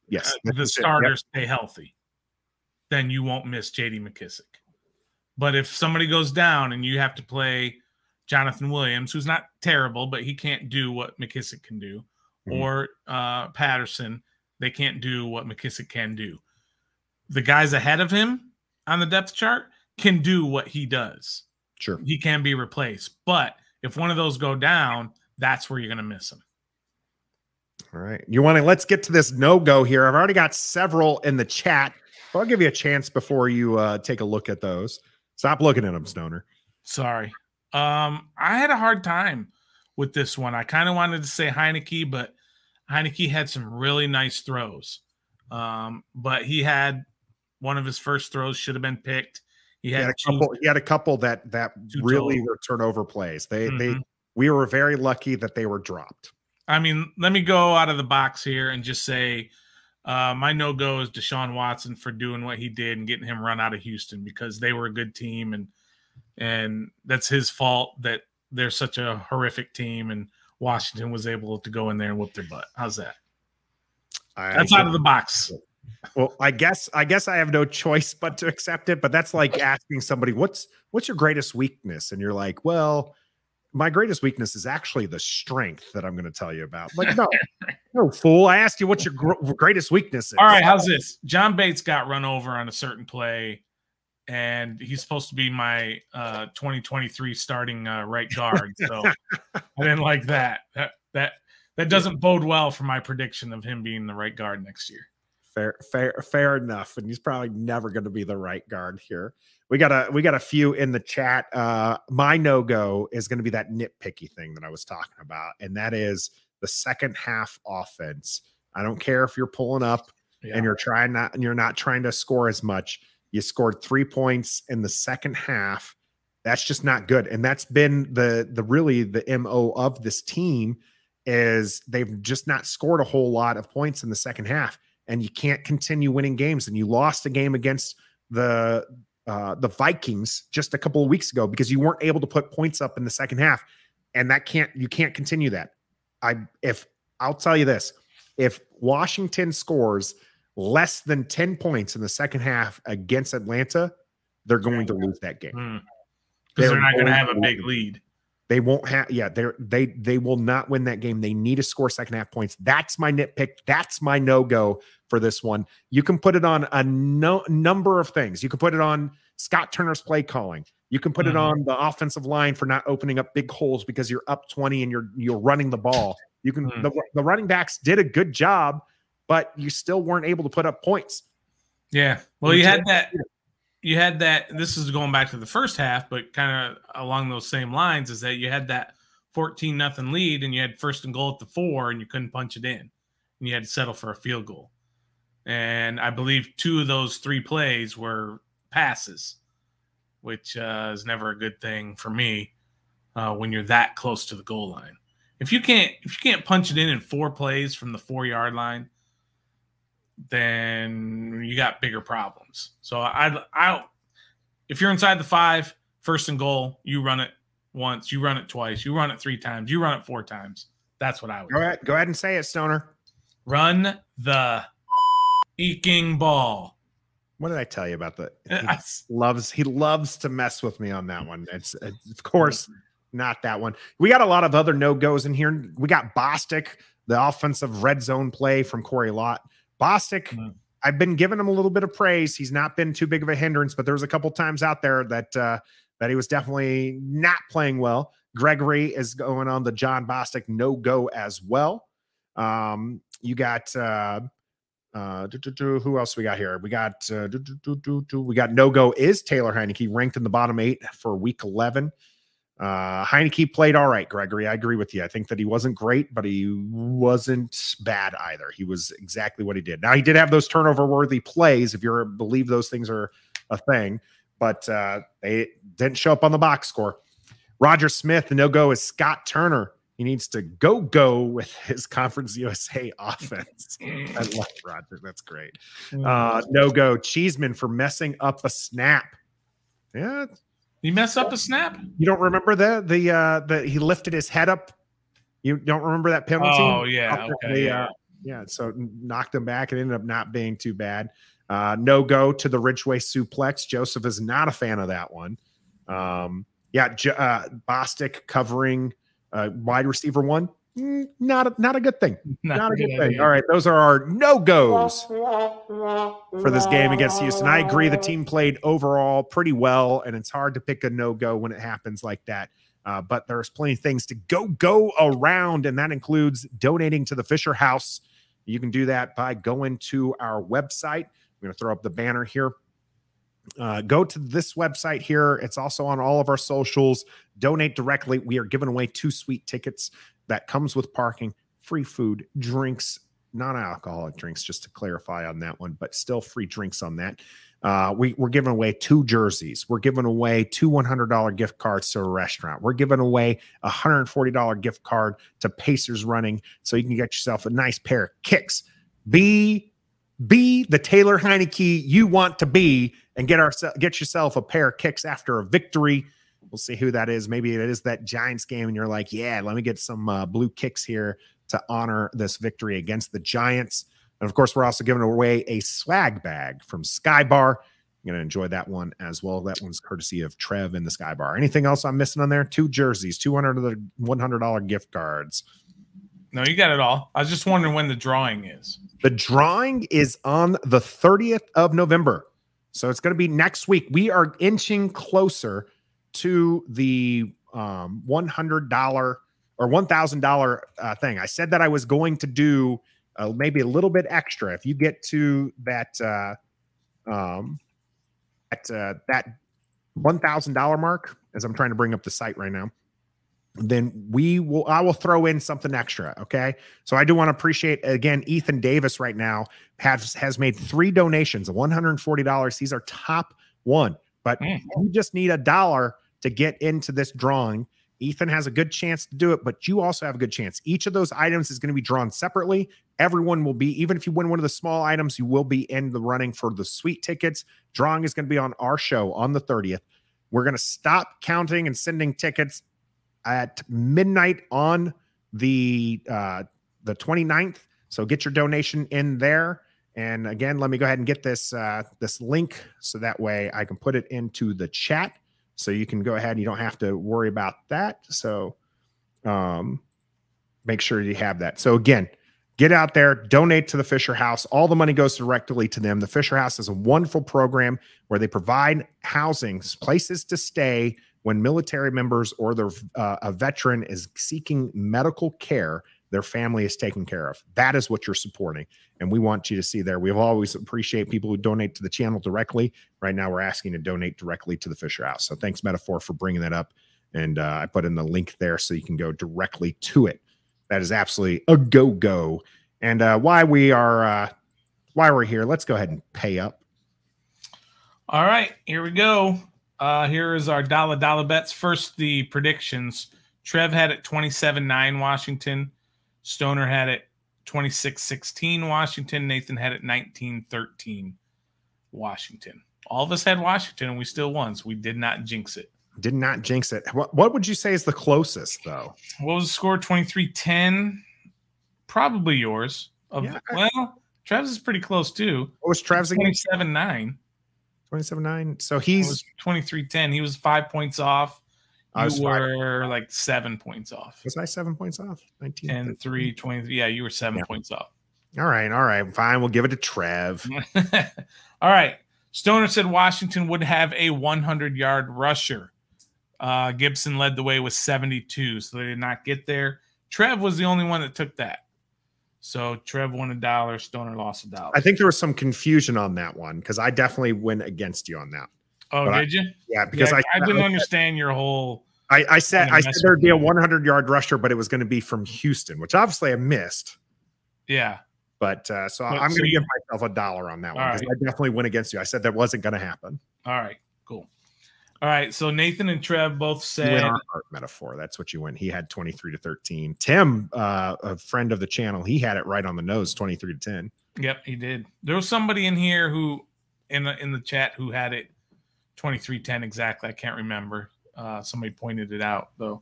the starters stay healthy, then you won't miss JD McKissic. But if somebody goes down and you have to play Jonathan Williams, who's not terrible, but he can't do what McKissic can do, or Patterson, they can't do what McKissic can do. The guys ahead of him on the depth chart can do what he does. Sure. He can be replaced. But if one of those go down, that's where you're going to miss him. All right. Let's get to this no-go here. I've already got several in the chat. So I'll give you a chance before you take a look at those. Stop looking at them, Stoner. Sorry. I had a hard time with this one. I kind of wanted to say Heinicke, but Heinicke had some really nice throws. But he had one of his first throws should have been picked. He had a couple that really were turnover plays. We were very lucky that they were dropped. I mean, let me go out of the box here and just say my no-go is Deshaun Watson for doing what he did and getting him run out of Houston, because they were a good team, and that's his fault that they're such a horrific team, and Washington was able to go in there and whoop their butt. How's that? That's out of the box. Well, I guess I have no choice but to accept it, but that's like asking somebody, what's your greatest weakness? And you're like, well, my greatest weakness is actually the strength that I'm going to tell you about. Like, no, fool. I asked you what your greatest weakness is. All right, how's this? John Bates got run over on a certain play, and he's supposed to be my 2023 starting right guard. So I didn't like that. That doesn't bode well for my prediction of him being the right guard next year. Fair enough. And he's probably never going to be the right guard here. We got a few in the chat. My no-go is going to be that nitpicky thing that I was talking about, and that is the second half offense. I don't care if you're pulling up and you're not trying to score as much. You scored 3 points in the second half. That's just not good. And that's been the MO of this team, is they've just not scored a whole lot of points in the second half. And you can't continue winning games. And you lost a game against the Vikings just a couple of weeks ago because you weren't able to put points up in the second half. And you can't continue that. I'll tell you this, if Washington scores less than 10 points in the second half against Atlanta, they're going to lose that game. Because they're not going to have a big lead. They won't have, they will not win that game. They need to score second half points. That's my nitpick. That's my no-go for this one. You can put it on a number of things. You can put it on Scott Turner's play calling. You can put it on the offensive line for not opening up big holes because you're up 20 and you're running the ball. You can the running backs did a good job, but you still weren't able to put up points. Yeah. Well, you had that. This is going back to the first half, but kind of along those same lines, is that you had that 14-0 lead and you had 1st and goal at the 4 and you couldn't punch it in. And you had to settle for a field goal. And I believe 2 of those 3 plays were passes, which is never a good thing for me when you're that close to the goal line. If you can't punch it in 4 plays from the 4-yard line, then you got bigger problems. So if you're inside the 5, 1st and goal, you run it once, you run it twice, you run it 3 times, you run it 4 times. That's what I would do. Go ahead and say it, Stoner. Run the eking ball. What did I tell you about that? He loves to mess with me on that one. It's of course not that one. We got a lot of other no-goes in here. We got Bostic, the offensive red zone play from Corey Lott. Bostic, I've been giving him a little bit of praise. He's not been too big of a hindrance, but there was a couple times out there that he was definitely not playing well. Gregory is going on the John Bostic no-go as well. You got who else we got here? We got no-go is Taylor Heinicke, ranked in the bottom 8 for week 11. Heinicke played all right, Gregory. I agree with you. I think that he wasn't great, but he wasn't bad either. He was exactly what he did. Now, he did have those turnover-worthy plays, if you believe those things are a thing, but they didn't show up on the box score. Roger Smith, the no-go is Scott Turner. He needs to go with his Conference USA offense. I love Roger. That's great. No-go Cheeseman for messing up a snap. Yeah. You mess up a snap? You don't remember that he lifted his head up? You don't remember that penalty? Oh, yeah. Okay. Yeah. So knocked him back. It ended up not being too bad. No-go to the Ridgeway suplex. Joseph is not a fan of that one. Bostic covering wide receiver one. Not a good thing. Not a good thing. All right, those are our no-goes for this game against Houston. I agree the team played overall pretty well, and it's hard to pick a no-go when it happens like that. But there's plenty of things to go around, and that includes donating to the Fisher House. You can do that by going to our website. I'm going to throw up the banner here. Go to this website here. It's also on all of our socials. Donate directly. We are giving away 2 sweet tickets. That comes with parking, free food, drinks, non-alcoholic drinks, just to clarify on that one, but still free drinks on that. We're giving away 2 jerseys. We're giving away 2 $100 gift cards to a restaurant. We're giving away a $140 gift card to Pacers Running, so you can get yourself a nice pair of kicks. Be the Taylor Heinicke you want to be, and get yourself a pair of kicks after a victory. We'll see who that is. Maybe it is that Giants game, and you're like, yeah, let me get some blue kicks here to honor this victory against the Giants. And, of course, we're also giving away a swag bag from Sky Bar. You're going to enjoy that one as well. That one's courtesy of Trev in the Sky Bar. Anything else I'm missing on there? 2 jerseys, 200 of the $100 gift cards. No, you got it all. I was just wondering when the drawing is. The drawing is on the 30th of November. So it's going to be next week. We are inching closer to the $100 or $1,000 thing. I said that I was going to do maybe a little bit extra. If you get to that that $1,000 mark, as I'm trying to bring up the site right now, then I will throw in something extra. Okay. So I do want to appreciate, again, Ethan Davis right now has made 3 donations of $140. He's our top one, but you just need $1 to get into this drawing. Ethan has a good chance to do it, but you also have a good chance. Each of those items is going to be drawn separately. Everyone will be, even if you win one of the small items, you will be in the running for the sweet tickets. Drawing is going to be on our show on the 30th. We're going to stop counting and sending tickets at midnight on the 29th. So get your donation in there. And again, let me go ahead and get this this link so that way I can put it into the chat. So you can go ahead. You don't have to worry about that. So make sure you have that. So again, get out there, donate to the Fisher House. All the money goes directly to them. The Fisher House is a wonderful program where they provide housing, places to stay when military members or a veteran is seeking medical care. Their family is taken care of. That is what you're supporting. And we want you to see there. We've always appreciate people who donate to the channel directly. Right now, we're asking to donate directly to the Fisher House. So thanks, Metaphor, for bringing that up. And I put in the link there so you can go directly to it. That is absolutely a go-go. And why we're here, let's go ahead and pay up. All right, here we go. Here is our dollar bets. First, the predictions. Trev had it 27-9 Washington. Stoner had it 26-16 Washington. Nathan had it 19-13 Washington. All of us had Washington, and we still won, so we did not jinx it. Did not jinx it. What would you say is the closest, though? What was the score? 23-10? Probably yours. Well, Trev's is pretty close, too. What was Trev's again? 27-9. 27-9. So he's 23-10. He was 5 points off. You were 5. like 7 points off. Was I 7 points off? 19, 10, 3, 20. Yeah, you were 7 points off. All right. Fine. We'll give it to Trev. All right. Stoner said Washington would have a 100-yard rusher. Gibson led the way with 72, so they did not get there. Trev was the only one that took that. So Trev won $1. Stoner lost $1. I think there was some confusion on that one because I definitely went against you on that. Oh, did you? Yeah, because I didn't understand your whole I said there'd be a 100-yard rusher, but it was going to be from Houston, which obviously I missed. Yeah. But so I'm going to give myself $1 on that one because I definitely went against you. I said that wasn't going to happen. All right, cool. All right, so Nathan and Trev both said art metaphor. That's what you went. He had 23-13. Tim, a friend of the channel, he had it right on the nose, 23-10. Yep, he did. There was somebody in here who in the chat who had it 23-10 exactly. I can't remember. Somebody pointed it out though.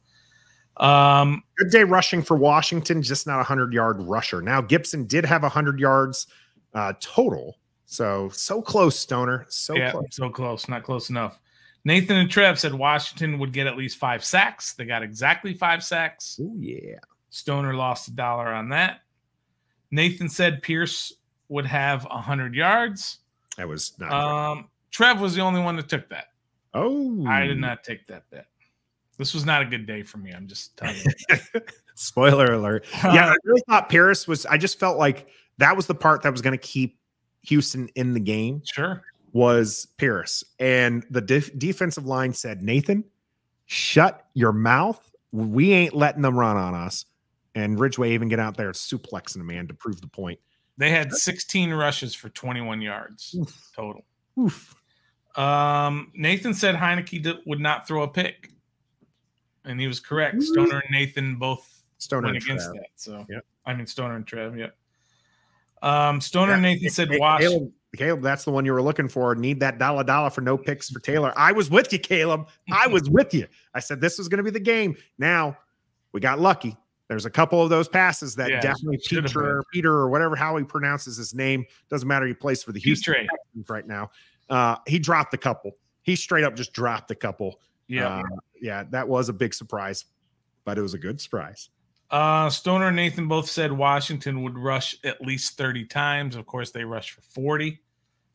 Good day rushing for Washington, just not a 100-yard rusher. Now Gibson did have 100 yards total. So close, Stoner. So close, not close enough. Nathan and Trev said Washington would get at least 5 sacks. They got exactly 5 sacks. Oh yeah. Stoner lost $1 on that. Nathan said Pierce would have 100 yards. That was not. Trev was the only one that took that. Oh, I did not take that bet. This was not a good day for me. I'm just telling you. Spoiler alert. Yeah, I really thought Pierce was. I just felt like that was the part that was going to keep Houston in the game. Sure. Was Pierce. And the defensive line said, Nathan, shut your mouth. We ain't letting them run on us. And Ridgeway even get out there suplexing a man to prove the point. They had 16 rushes for 21 yards total. Oof. Nathan said Heinicke would not throw a pick. And he was correct. Stoner and Nathan both went against that. So, yep. I mean, Stoner and Trev, yep. Stoner and Nathan said watch. Caleb, that's the one you were looking for. Need that dollar for no picks for Taylor. I was with you, Caleb. I was with you. I said this was going to be the game. Now, we got lucky. There's a couple of those passes that definitely Peter or whatever, how he pronounces his name. Doesn't matter. He plays for the Houston Texans right now. He dropped a couple. He straight up just dropped a couple. Yeah. Yeah, that was a big surprise, but it was a good surprise. Stoner and Nathan both said Washington would rush at least 30 times. Of course, they rushed for 40.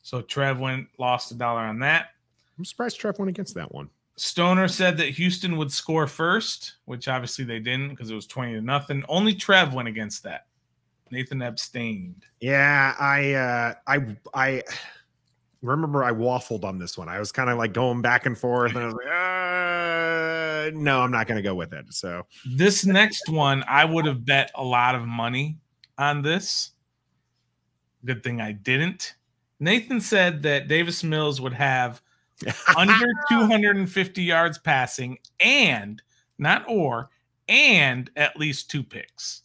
So Trev lost $1 on that. I'm surprised Trev went against that one. Stoner said that Houston would score first, which obviously they didn't because it was 20-0. Only Trev went against that. Nathan abstained. Yeah, I remember I waffled on this one. I was kind of like going back and forth, and I was like, no, I'm not going to go with it. So this next one, I would have bet a lot of money on this. Good thing I didn't. Nathan said that Davis Mills would have under 250 yards passing and at least 2 picks.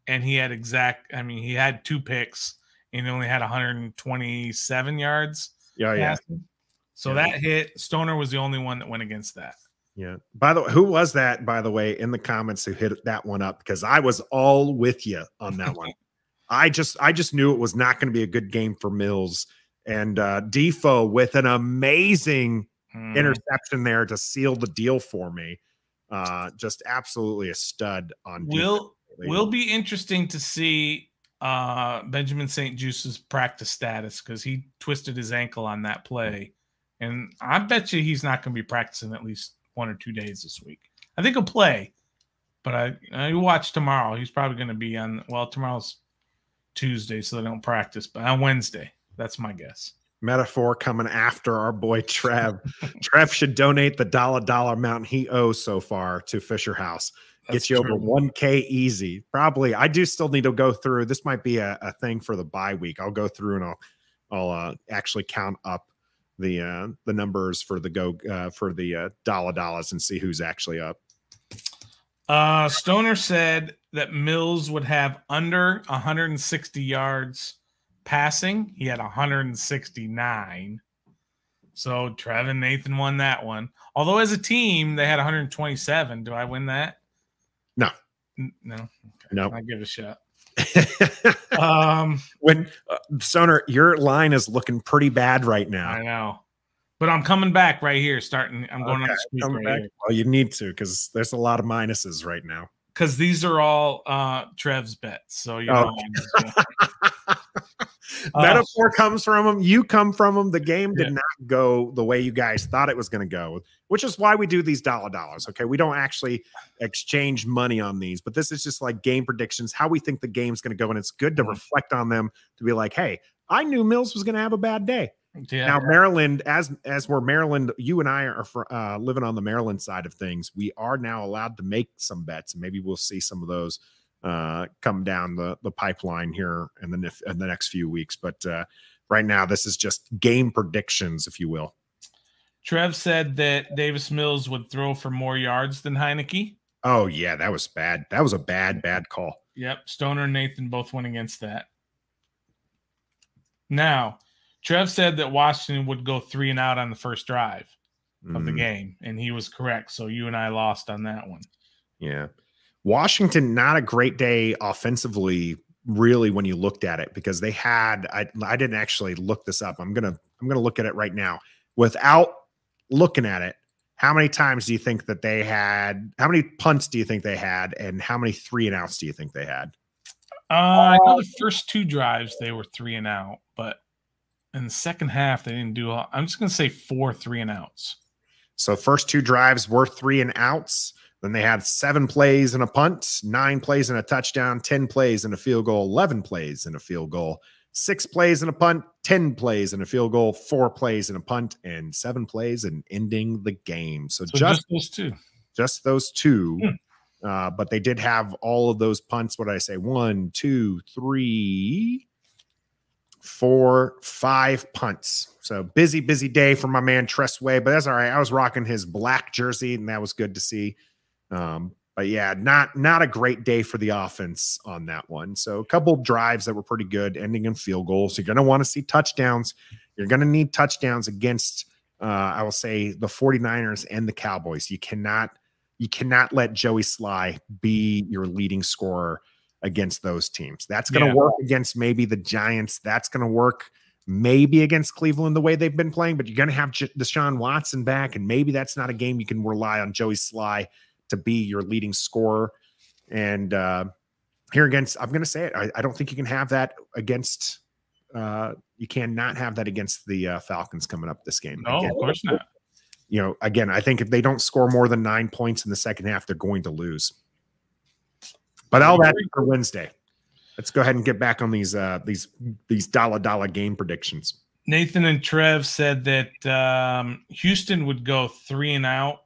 And he had he had 2 picks and he only had 127 yards. Yeah. So that hit. Stoner was the only one that went against that. Yeah. By the way, who was that, by the way, in the comments who hit that one up? Because I was all with you on that one. I just knew it was not going to be a good game for Mills. And Defoe with an amazing interception there to seal the deal for me. Just absolutely a stud on defense. Will be interesting to see Benjamin St. Juice's practice status because he twisted his ankle on that play. And I bet you he's not going to be practicing at least 1 or 2 days this week. I think he'll play, but I watch tomorrow. He's probably going to be tomorrow's Tuesday, so they don't practice, but on Wednesday. That's my guess. Metaphor coming after our boy Trev. Trev should donate the dollar amount he owes so far to Fisher House. Get you over 1K easy. Probably. I do still need to go through. This might be a thing for the bye week. I'll go through and I'll actually count up the numbers for the dollars and see who's actually up. Stoner said that Mills would have under 160 yards passing. He had 169. So Trev and Nathan won that one. Although as a team, they had 127. Do I win that? No. No. Okay. No. I give it a shot. When Stoner, your line is looking pretty bad right now. I know. But I'm coming back right here. I'm going on the streak right here. Well, you need to because there's a lot of minuses right now. Because these are all Trev's bets. So metaphor comes from them. You come from them. The game did not go the way you guys thought it was going to go, which is why we do these dollars. Okay, we don't actually exchange money on these, but this is just like game predictions, how we think the game's going to go, and it's good to reflect on them to be like, hey, I knew Mills was going to have a bad day. Yeah. Now, Maryland, as we're Maryland, you and I are living on the Maryland side of things. We are now allowed to make some bets. Maybe we'll see some of those come down the pipeline here in the next few weeks. But right now, this is just game predictions, if you will. Trev said that Davis Mills would throw for more yards than Heinicke. Oh, yeah, that was bad. That was a bad call. Yep. Stoner and Nathan both went against that. Now, Trev said that Washington would go 3 and out on the first drive of the game, and he was correct. So you and I lost on that one. Yeah. Washington, not a great day offensively, really, when you looked at it, because they had, I didn't actually look this up. I'm gonna look at it right now. Without looking at it, how many times do you think that they had? How many punts do you think they had? And how many 3 and outs do you think they had? I know the first 2 drives they were 3 and out, but in the second half they didn't do all. I'm just going to say 4 3 and outs. So first 2 drives were 3 and outs. Then they had 7 plays and a punt, 9 plays and a touchdown, 10 plays and a field goal, 11 plays and a field goal, 6 plays and a punt, 10 plays and a field goal, 4 plays and a punt, and 7 plays and ending the game. So just those 2. Just those 2. But they did have all of those punts. What did I say? 1, 2, 3, 4, 5 punts. So busy day for my man Tressway, but that's all right. I was rocking his black jersey, and that was good to see. But yeah, not a great day for the offense on that one. So a couple drives that were pretty good, ending in field goals. So you're going to want to see touchdowns. You're going to need touchdowns against, I will say, the 49ers and the Cowboys. You cannot let Joey Sly be your leading scorer against those teams. That's going to work against maybe the Giants. That's going to work maybe against Cleveland the way they've been playing, but you're going to have Deshaun Watson back, and maybe that's not a game you can rely on Joey Sly to be your leading scorer. And here against, I'm going to say it, I don't think you can have that against you cannot have that against the Falcons coming up this game. No, again, of course not. You know, again, I think if they don't score more than 9 points in the second half, they're going to lose. But all that for Wednesday. Let's go ahead and get back on these dollar game predictions. Nathan and Trev said that Houston would go 3 and out.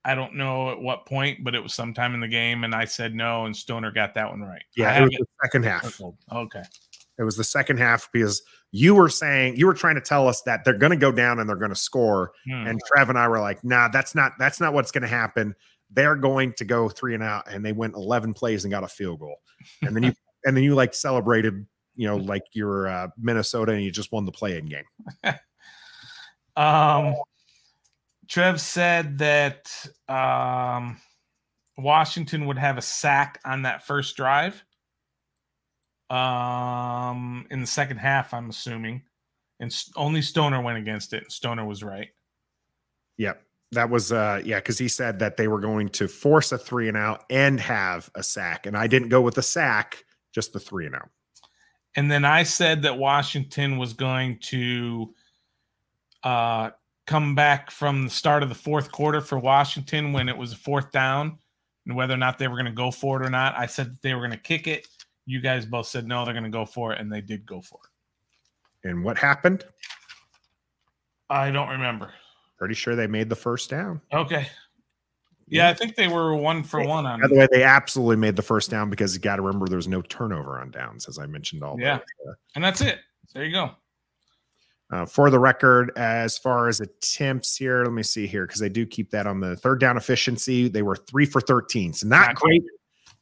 I don't know at what point, but it was sometime in the game, and I said no, and Stoner got that one right. Yeah, it was the second half. Okay. It was the second half because you were trying to tell us that they're going to go down and they're going to score. And Trev and I were like, nah, that's not what's going to happen. They're going to go 3 and out, and they went 11 plays and got a field goal. And then you like celebrated, you know, like you're Minnesota and you just won the play-in game. Trev said that Washington would have a sack on that first drive. In the second half, I'm assuming, and only Stoner went against it. Stoner was right. Yep, that was because he said that they were going to force a 3 and out and have a sack, and I didn't go with the sack, just the 3 and out. And then I said that Washington was going to come back from the start of the fourth quarter for Washington when it was a 4th down, and whether or not they were going to go for it or not. I said that they were going to kick it. You guys both said no, they're going to go for it, and they did go for it. And what happened? I don't remember. Pretty sure they made the first down. Okay. Yeah, I think they were 1 for 1 on. By the way, they absolutely made the first down because you got to remember there was no turnover on downs, as I mentioned all. Yeah, and that's it. There you go. For the record, as far as attempts here, let me see here because they do keep that on the third down efficiency. They were 3 for 13, so not great.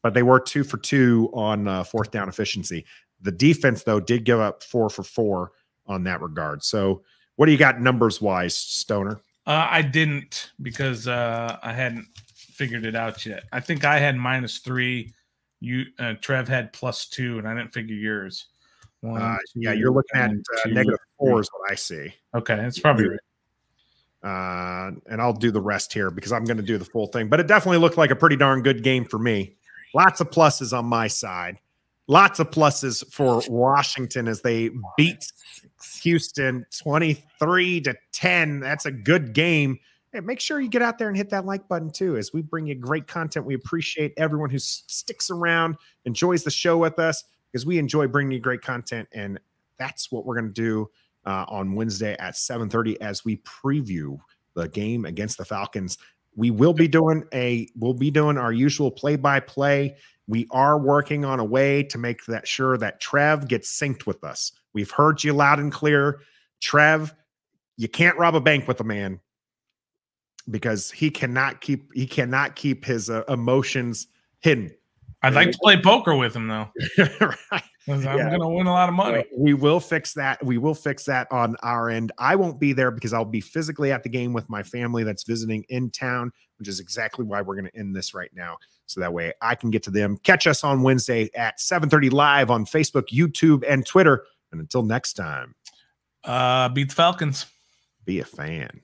But they were 2 for 2 on 4th down efficiency. The defense, though, did give up 4 for 4 on that regard. So what do you got numbers-wise, Stoner? I didn't because I hadn't figured it out yet. I think I had -3. You, Trev had +2, and I didn't figure yours. Yeah, you're looking at -4 is what I see. Okay, that's probably right. And I'll do the rest here because I'm going to do the full thing. But it definitely looked like a pretty darn good game for me. Lots of pluses on my side. Lots of pluses for Washington as they beat Houston 23-10. That's a good game. Hey, make sure you get out there and hit that like button too as we bring you great content. We appreciate everyone who sticks around, enjoys the show with us because we enjoy bringing you great content, and that's what we're going to do on Wednesday at 7:30 as we preview the game against the Falcons. We will be doing our usual play-by-play. We are working on a way to make that sure that Trev gets synced with us. We've heard you loud and clear. Trev, you can't rob a bank with a man because he cannot keep his emotions hidden. I'd like to play poker with him though. Right. I'm going to win a lot of money. We will fix that. We will fix that on our end. I won't be there because I'll be physically at the game with my family that's visiting in town, which is exactly why we're going to end this right now. So that way I can get to them. Catch us on Wednesday at 7:30 live on Facebook, YouTube, and Twitter. And until next time, beat the Falcons. Be a fan.